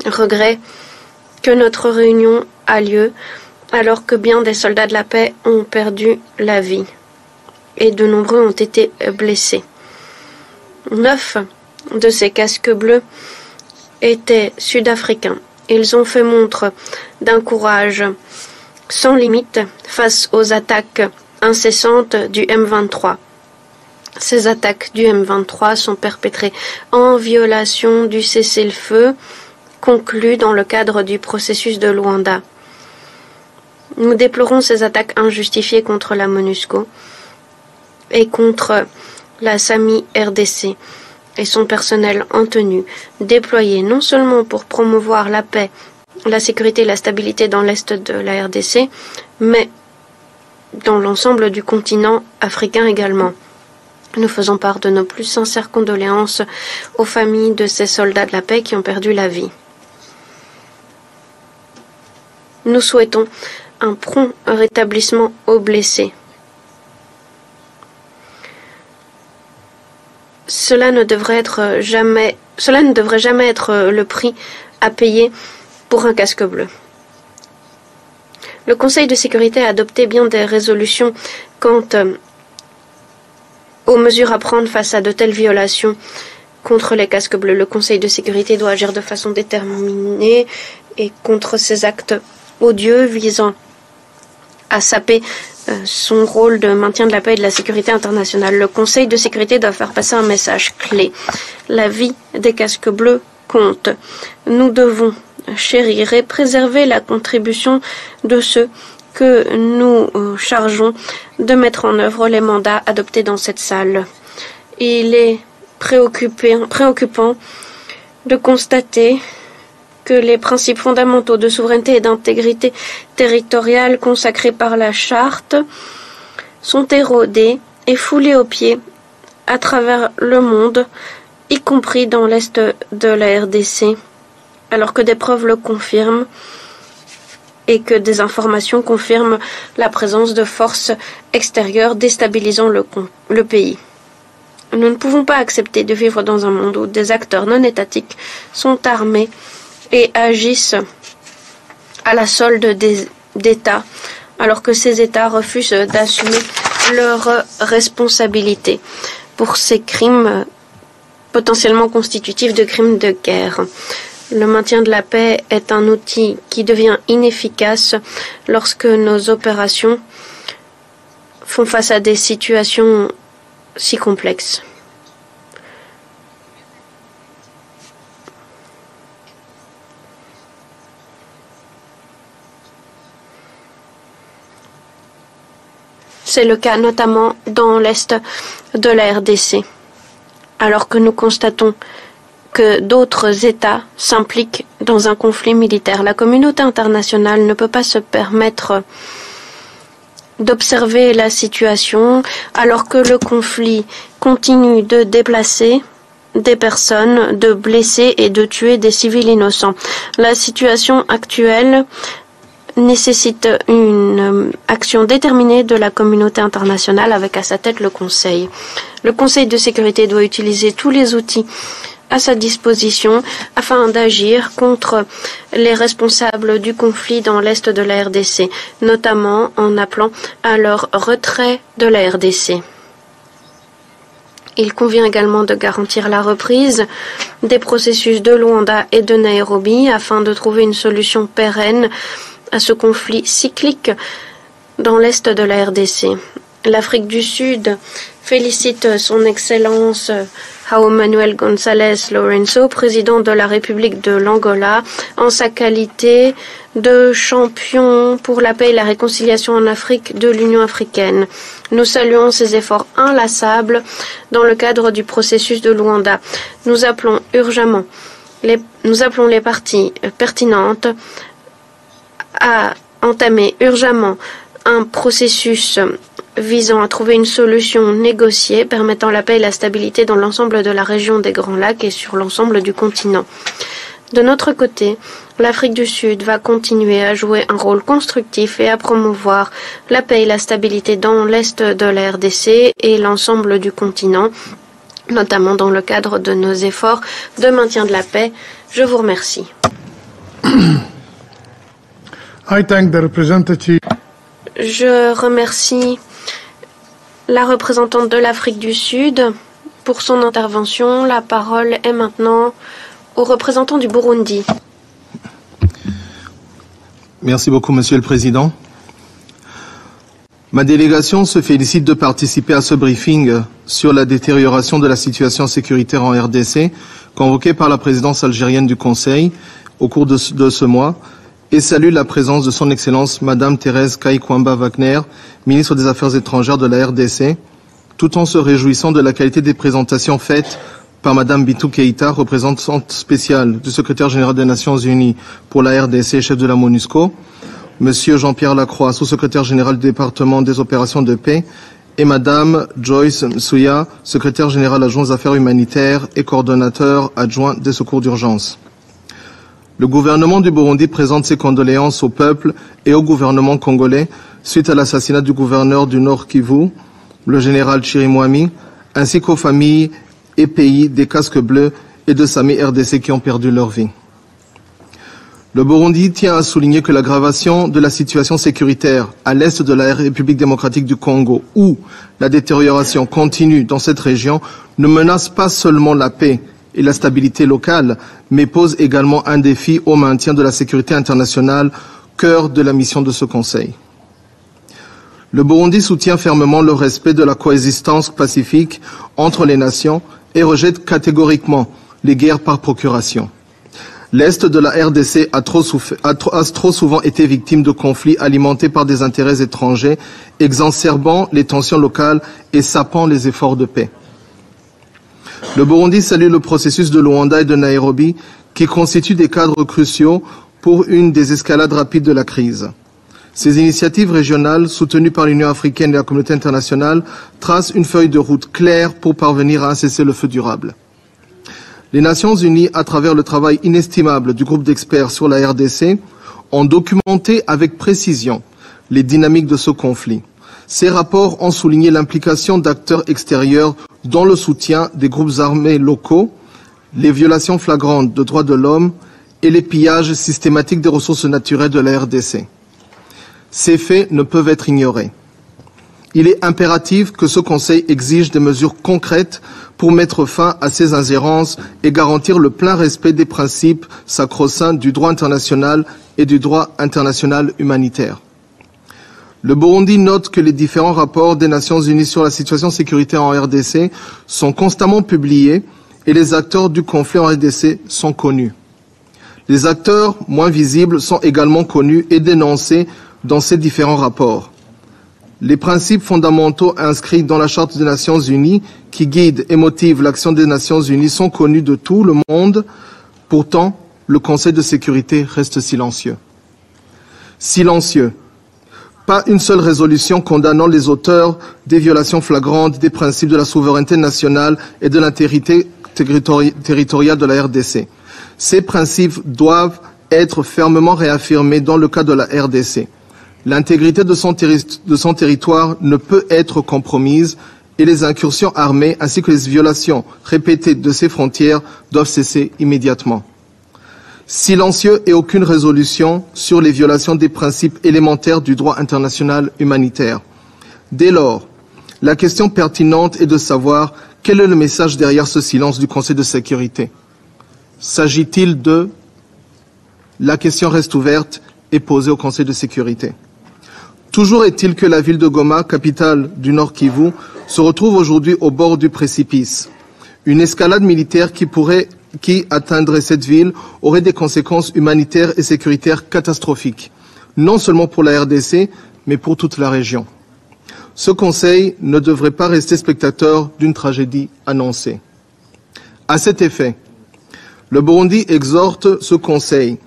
Speaker 1: regret que notre réunion a lieu alors que bien des soldats de la paix ont perdu la vie et de nombreux ont été blessés. 9 de ces casques bleus étaient sud-africains. Ils ont fait montre d'un courage sans limite face aux attaques incessantes du M23. Ces attaques du M23 sont perpétrées en violation du cessez-le-feu conclu dans le cadre du processus de Luanda. Nous déplorons ces attaques injustifiées contre la MONUSCO et contre la SAMI RDC et son personnel en tenue, déployé non seulement pour promouvoir la paix, la sécurité et la stabilité dans l'Est de la RDC, mais dans l'ensemble du continent africain également. Nous faisons part de nos plus sincères condoléances aux familles de ces soldats de la paix qui ont perdu la vie. Nous souhaitons un prompt rétablissement aux blessés. Cela ne devrait jamais être le prix à payer pour un casque bleu. Le Conseil de sécurité a adopté bien des résolutions quant aux mesures à prendre face à de telles violations contre les casques bleus. Le Conseil de sécurité doit agir de façon déterminée et contre ces actes odieux visant à saper son rôle de maintien de la paix et de la sécurité internationale. Le Conseil de sécurité doit faire passer un message clé. La vie des casques bleus compte. Nous devons chérir et préserver la contribution de ceux que nous chargeons de mettre en œuvre les mandats adoptés dans cette salle. Il est préoccupant de constater que les principes fondamentaux de souveraineté et d'intégrité territoriale consacrés par la Charte sont érodés et foulés aux pieds à travers le monde, y compris dans l'Est de la RDC, alors que des preuves le confirment et que des informations confirment la présence de forces extérieures déstabilisant le pays. Nous ne pouvons pas accepter de vivre dans un monde où des acteurs non étatiques sont armés et agissent à la solde d'États, alors que ces États refusent d'assumer leurs responsabilités pour ces crimes potentiellement constitutifs de crimes de guerre. Le maintien de la paix est un outil qui devient inefficace lorsque nos opérations font face à des situations si complexes. C'est le cas notamment dans l'Est de la RDC, alors que nous constatons que d'autres États s'impliquent dans un conflit militaire. La communauté internationale ne peut pas se permettre d'observer la situation alors que le conflit continue de déplacer des personnes, de blesser et de tuer des civils innocents. La situation actuelle nécessite une action déterminée de la communauté internationale avec à sa tête le Conseil. Le Conseil de sécurité doit utiliser tous les outils à sa disposition afin d'agir contre les responsables du conflit dans l'Est de la RDC, notamment en appelant à leur retrait de la RDC. Il convient également de garantir la reprise des processus de Luanda et de Nairobi afin de trouver une solution pérenne à ce conflit cyclique dans l'Est de la RDC. L'Afrique du Sud félicite son Excellence João Manuel Gonçalves Lourenço, président de la République de l'Angola, en sa qualité de champion pour la paix et la réconciliation en Afrique de l'Union africaine. Nous saluons ses efforts inlassables dans le cadre du processus de Luanda. Nous appelons les parties pertinentes à entamer urgemment un processus visant à trouver une solution négociée permettant la paix et la stabilité dans l'ensemble de la région des Grands Lacs et sur l'ensemble du continent. De notre côté, l'Afrique du Sud va continuer à jouer un rôle constructif et à promouvoir la paix et la stabilité dans l'est de la RDC et l'ensemble du continent, notamment dans le cadre de nos efforts de maintien de la paix. Je vous remercie.
Speaker 4: I thank the representative.
Speaker 1: Je remercie la représentante de l'Afrique du Sud pour son intervention. La parole est maintenant au représentant du Burundi.
Speaker 5: Merci beaucoup, Monsieur le Président. Ma délégation se félicite de participer à ce briefing sur la détérioration de la situation sécuritaire en RDC, convoqué par la présidence algérienne du Conseil au cours de ce mois, et salue la présence de son Excellence Madame Thérèse Kayikwamba-Wagner, ministre des Affaires étrangères de la RDC, tout en se réjouissant de la qualité des présentations faites par Madame Bintou Keïta, représentante spéciale du secrétaire général des Nations Unies pour la RDC et chef de la MONUSCO, Monsieur Jean-Pierre Lacroix, sous-secrétaire général du département des opérations de paix, et Madame Joyce Msuya, secrétaire général adjoint aux affaires humanitaires et coordonnateur adjoint des secours d'urgence. Le gouvernement du Burundi présente ses condoléances au peuple et au gouvernement congolais suite à l'assassinat du gouverneur du Nord Kivu, le général Chirimwami, ainsi qu'aux familles et pays des casques bleus et de SAMI RDC qui ont perdu leur vie. Le Burundi tient à souligner que l'aggravation de la situation sécuritaire à l'est de la République démocratique du Congo, où la détérioration continue dans cette région, ne menace pas seulement la paix et la stabilité locale, mais pose également un défi au maintien de la sécurité internationale, cœur de la mission de ce Conseil. Le Burundi soutient fermement le respect de la coexistence pacifique entre les nations et rejette catégoriquement les guerres par procuration. L'Est de la RDC a trop souvent été victime de conflits alimentés par des intérêts étrangers, exacerbant les tensions locales et sapant les efforts de paix. Le Burundi salue le processus de Luanda et de Nairobi qui constituent des cadres cruciaux pour une désescalade rapide de la crise. Ces initiatives régionales, soutenues par l'Union africaine et la communauté internationale, tracent une feuille de route claire pour parvenir à un cessez-le-feu durable. Les Nations Unies, à travers le travail inestimable du groupe d'experts sur la RDC, ont documenté avec précision les dynamiques de ce conflit. Ces rapports ont souligné l'implication d'acteurs extérieurs dans le soutien des groupes armés locaux, les violations flagrantes de droits de l'homme et les pillages systématiques des ressources naturelles de la RDC. Ces faits ne peuvent être ignorés. Il est impératif que ce Conseil exige des mesures concrètes pour mettre fin à ces ingérences et garantir le plein respect des principes sacro-saints du droit international et du droit international humanitaire. Le Burundi note que les différents rapports des Nations Unies sur la situation sécuritaire en RDC sont constamment publiés et les acteurs du conflit en RDC sont connus. Les acteurs moins visibles sont également connus et dénoncés dans ces différents rapports. Les principes fondamentaux inscrits dans la Charte des Nations Unies qui guident et motivent l'action des Nations Unies sont connus de tout le monde. Pourtant, le Conseil de sécurité reste silencieux. Silencieux. Pas une seule résolution condamnant les auteurs des violations flagrantes des principes de la souveraineté nationale et de l'intégrité territoriale de la RDC. Ces principes doivent être fermement réaffirmés dans le cas de la RDC. L'intégrité de son territoire ne peut être compromise et les incursions armées ainsi que les violations répétées de ses frontières doivent cesser immédiatement. Silencieux et aucune résolution sur les violations des principes élémentaires du droit international humanitaire. Dès lors, la question pertinente est de savoir quel est le message derrière ce silence du Conseil de sécurité. S'agit-il de... La question reste ouverte et posée au Conseil de sécurité. Toujours est-il que la ville de Goma, capitale du Nord Kivu, se retrouve aujourd'hui au bord du précipice. Une escalade militaire qui atteindrait cette ville aurait des conséquences humanitaires et sécuritaires catastrophiques, non seulement pour la RDC, mais pour toute la région. Ce Conseil ne devrait pas rester spectateur d'une tragédie annoncée. À cet effet, le Burundi exhorte ce Conseil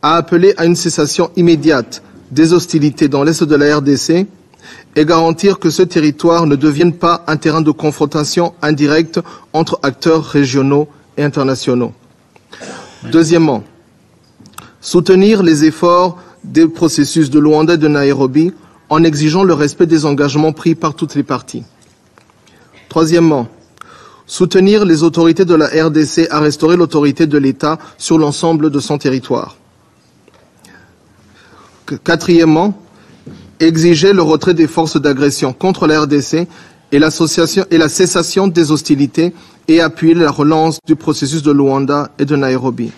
Speaker 5: à appeler à une cessation immédiate des hostilités dans l'est de la RDC et garantir que ce territoire ne devienne pas un terrain de confrontation indirecte entre acteurs régionaux et internationaux. Deuxièmement, soutenir les efforts des processus de Luanda et de Nairobi en exigeant le respect des engagements pris par toutes les parties. Troisièmement, soutenir les autorités de la RDC à restaurer l'autorité de l'État sur l'ensemble de son territoire. Quatrièmement, exiger le retrait des forces d'agression contre la RDC et la cessation des hostilités et appuyer la relance du processus de Luanda et de Nairobi.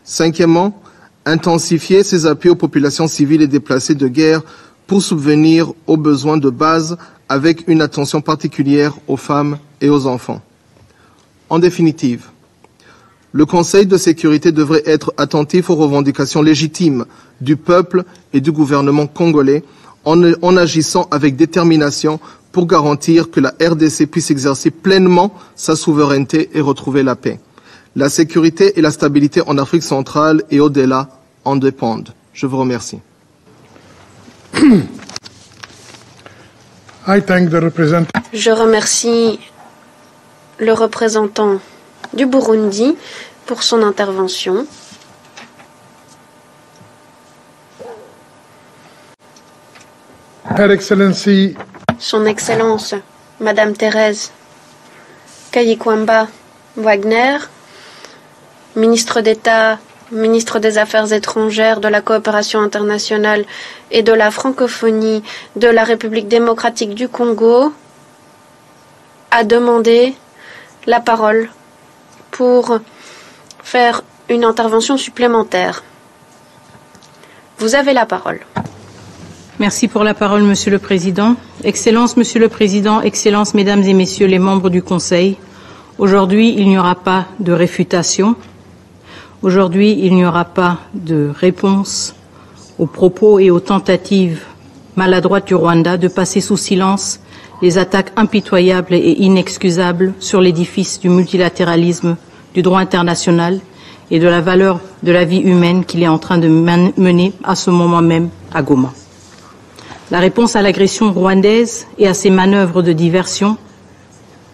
Speaker 5: Cinquièmement, intensifier ses appuis aux populations civiles et déplacées de guerre pour subvenir aux besoins de base avec une attention particulière aux femmes et aux enfants. En définitive, le Conseil de sécurité devrait être attentif aux revendications légitimes du peuple et du gouvernement congolais en agissant avec détermination pour garantir que la RDC puisse exercer pleinement sa souveraineté et retrouver la paix. La sécurité et la stabilité en Afrique centrale et au-delà en dépendent. Je vous remercie.
Speaker 1: Je remercie le représentant du Burundi pour son intervention.
Speaker 4: Her Excellency,
Speaker 1: Son Excellence, Madame Thérèse Kayikwamba Wagner, ministre d'État, ministre des Affaires étrangères, de la coopération internationale et de la francophonie de la République démocratique du Congo, a demandé la parole pour faire une intervention supplémentaire. Vous avez la parole.
Speaker 2: Merci pour la parole, Monsieur le Président. Excellences, Monsieur le Président, Excellences, Mesdames et Messieurs les membres du Conseil, aujourd'hui, il n'y aura pas de réfutation. Aujourd'hui, il n'y aura pas de réponse aux propos et aux tentatives maladroites du Rwanda de passer sous silence les attaques impitoyables et inexcusables sur l'édifice du multilatéralisme, du droit international et de la valeur de la vie humaine qu'il est en train de mener à ce moment même à Goma. La réponse à l'agression rwandaise et à ses manœuvres de diversion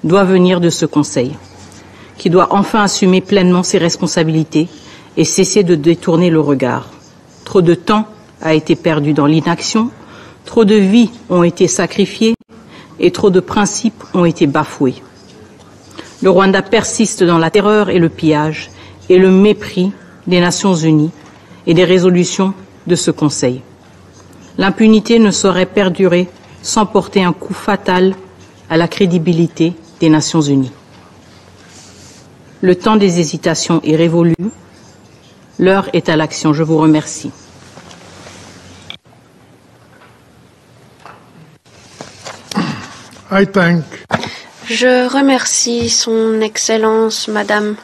Speaker 2: doit venir de ce Conseil, qui doit enfin assumer pleinement ses responsabilités et cesser de détourner le regard. Trop de temps a été perdu dans l'inaction, trop de vies ont été sacrifiées et trop de principes ont été bafoués. Le Rwanda persiste dans la terreur et le pillage et le mépris des Nations Unies et des résolutions de ce Conseil. L'impunité ne saurait perdurer sans porter un coup fatal à la crédibilité des Nations Unies. Le temps des hésitations est révolu. L'heure est à l'action. Je vous remercie.
Speaker 1: Je remercie Son Excellence Madame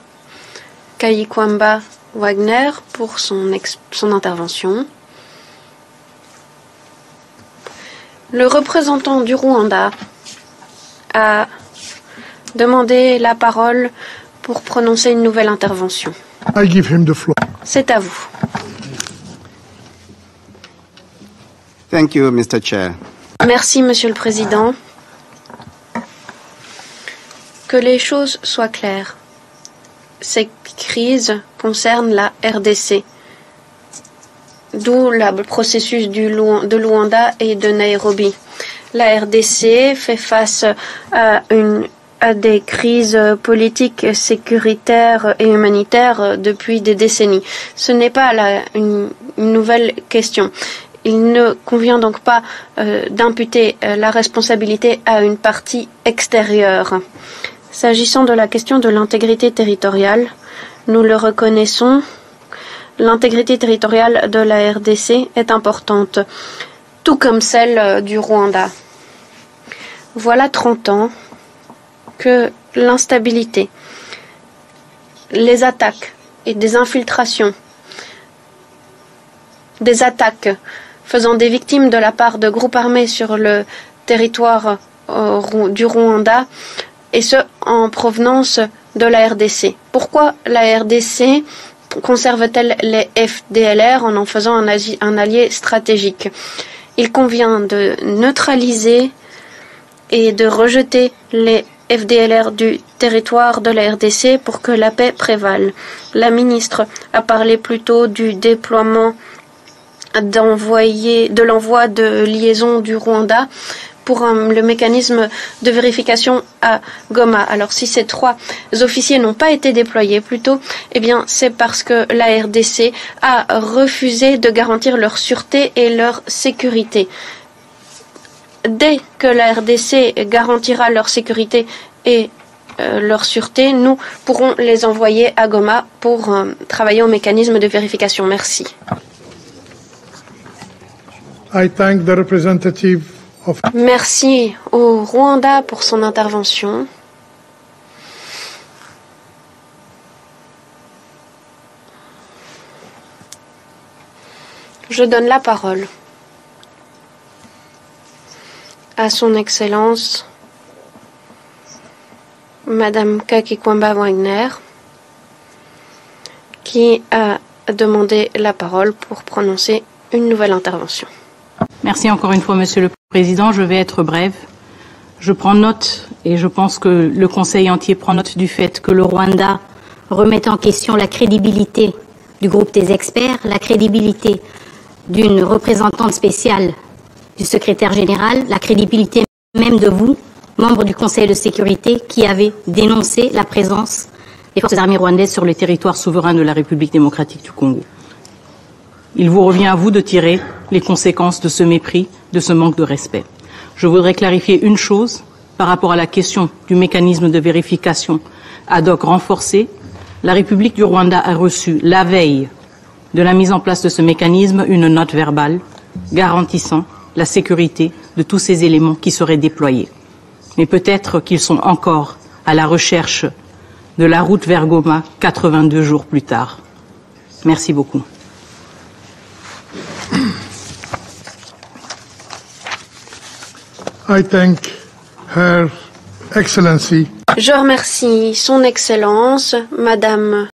Speaker 1: Kayikwamba Wagner pour son intervention. Le représentant du Rwanda a demandé la parole pour prononcer une nouvelle intervention.
Speaker 4: I give him the floor.
Speaker 1: C'est à vous.
Speaker 6: Thank you, Mr. Chair.
Speaker 1: Merci, Monsieur le Président. Que les choses soient claires. Ces crises concernent la RDC, d'où le processus de Luanda et de Nairobi. La RDC fait face à des crises politiques, sécuritaires et humanitaires depuis des décennies. Ce n'est pas une nouvelle question. Il ne convient donc pas d'imputer la responsabilité à une partie extérieure. S'agissant de la question de l'intégrité territoriale, nous le reconnaissons, l'intégrité territoriale de la RDC est importante, tout comme celle du Rwanda. Voilà 30 ans que l'instabilité, les attaques et des infiltrations, des attaques faisant des victimes de la part de groupes armés sur le territoire du Rwanda, et ce en provenance de la RDC. Pourquoi la RDC conserve-t-elle les FDLR en faisant un allié stratégique? Il convient de neutraliser et de rejeter les FDLR du territoire de la RDC pour que la paix prévale. La ministre a parlé plutôt du déploiement de l'envoi de liaison du Rwanda pour le mécanisme de vérification à Goma. Alors si ces 3 officiers n'ont pas été déployés plus tôt, eh bien c'est parce que la RDC a refusé de garantir leur sûreté et leur sécurité. Dès que la RDC garantira leur sécurité et leur sûreté, nous pourrons les envoyer à Goma pour travailler au mécanisme de vérification. Merci.
Speaker 4: I thank the representative of...
Speaker 1: Merci au Rwanda pour son intervention. Je donne la parole à son Excellence Madame Kakikwamba Wagner, qui a demandé la parole pour prononcer une nouvelle intervention.
Speaker 2: Merci encore une fois, Monsieur le Président. Je vais être brève. Je prends note, et je pense que le Conseil entier prend note du fait que le Rwanda
Speaker 7: remet en question la crédibilité du groupe des experts, la crédibilité d'une représentante spéciale du secrétaire général, la crédibilité même de vous, membres du Conseil de sécurité, qui avez dénoncé la présence des forces armées rwandaises sur le territoire souverain de la République démocratique du Congo. Il vous revient à vous de tirer les conséquences de ce mépris, de ce manque de respect. Je voudrais clarifier une chose par rapport à la question du mécanisme de vérification ad hoc renforcé. La République du Rwanda a reçu la veille de la mise en place de ce mécanisme une note verbale garantissant la sécurité de tous ces éléments qui seraient déployés. Mais peut-être qu'ils sont encore à la recherche de la route vers Goma 82 jours plus tard. Merci beaucoup.
Speaker 4: I thank Her Excellency.
Speaker 1: Je remercie Son Excellence, Madame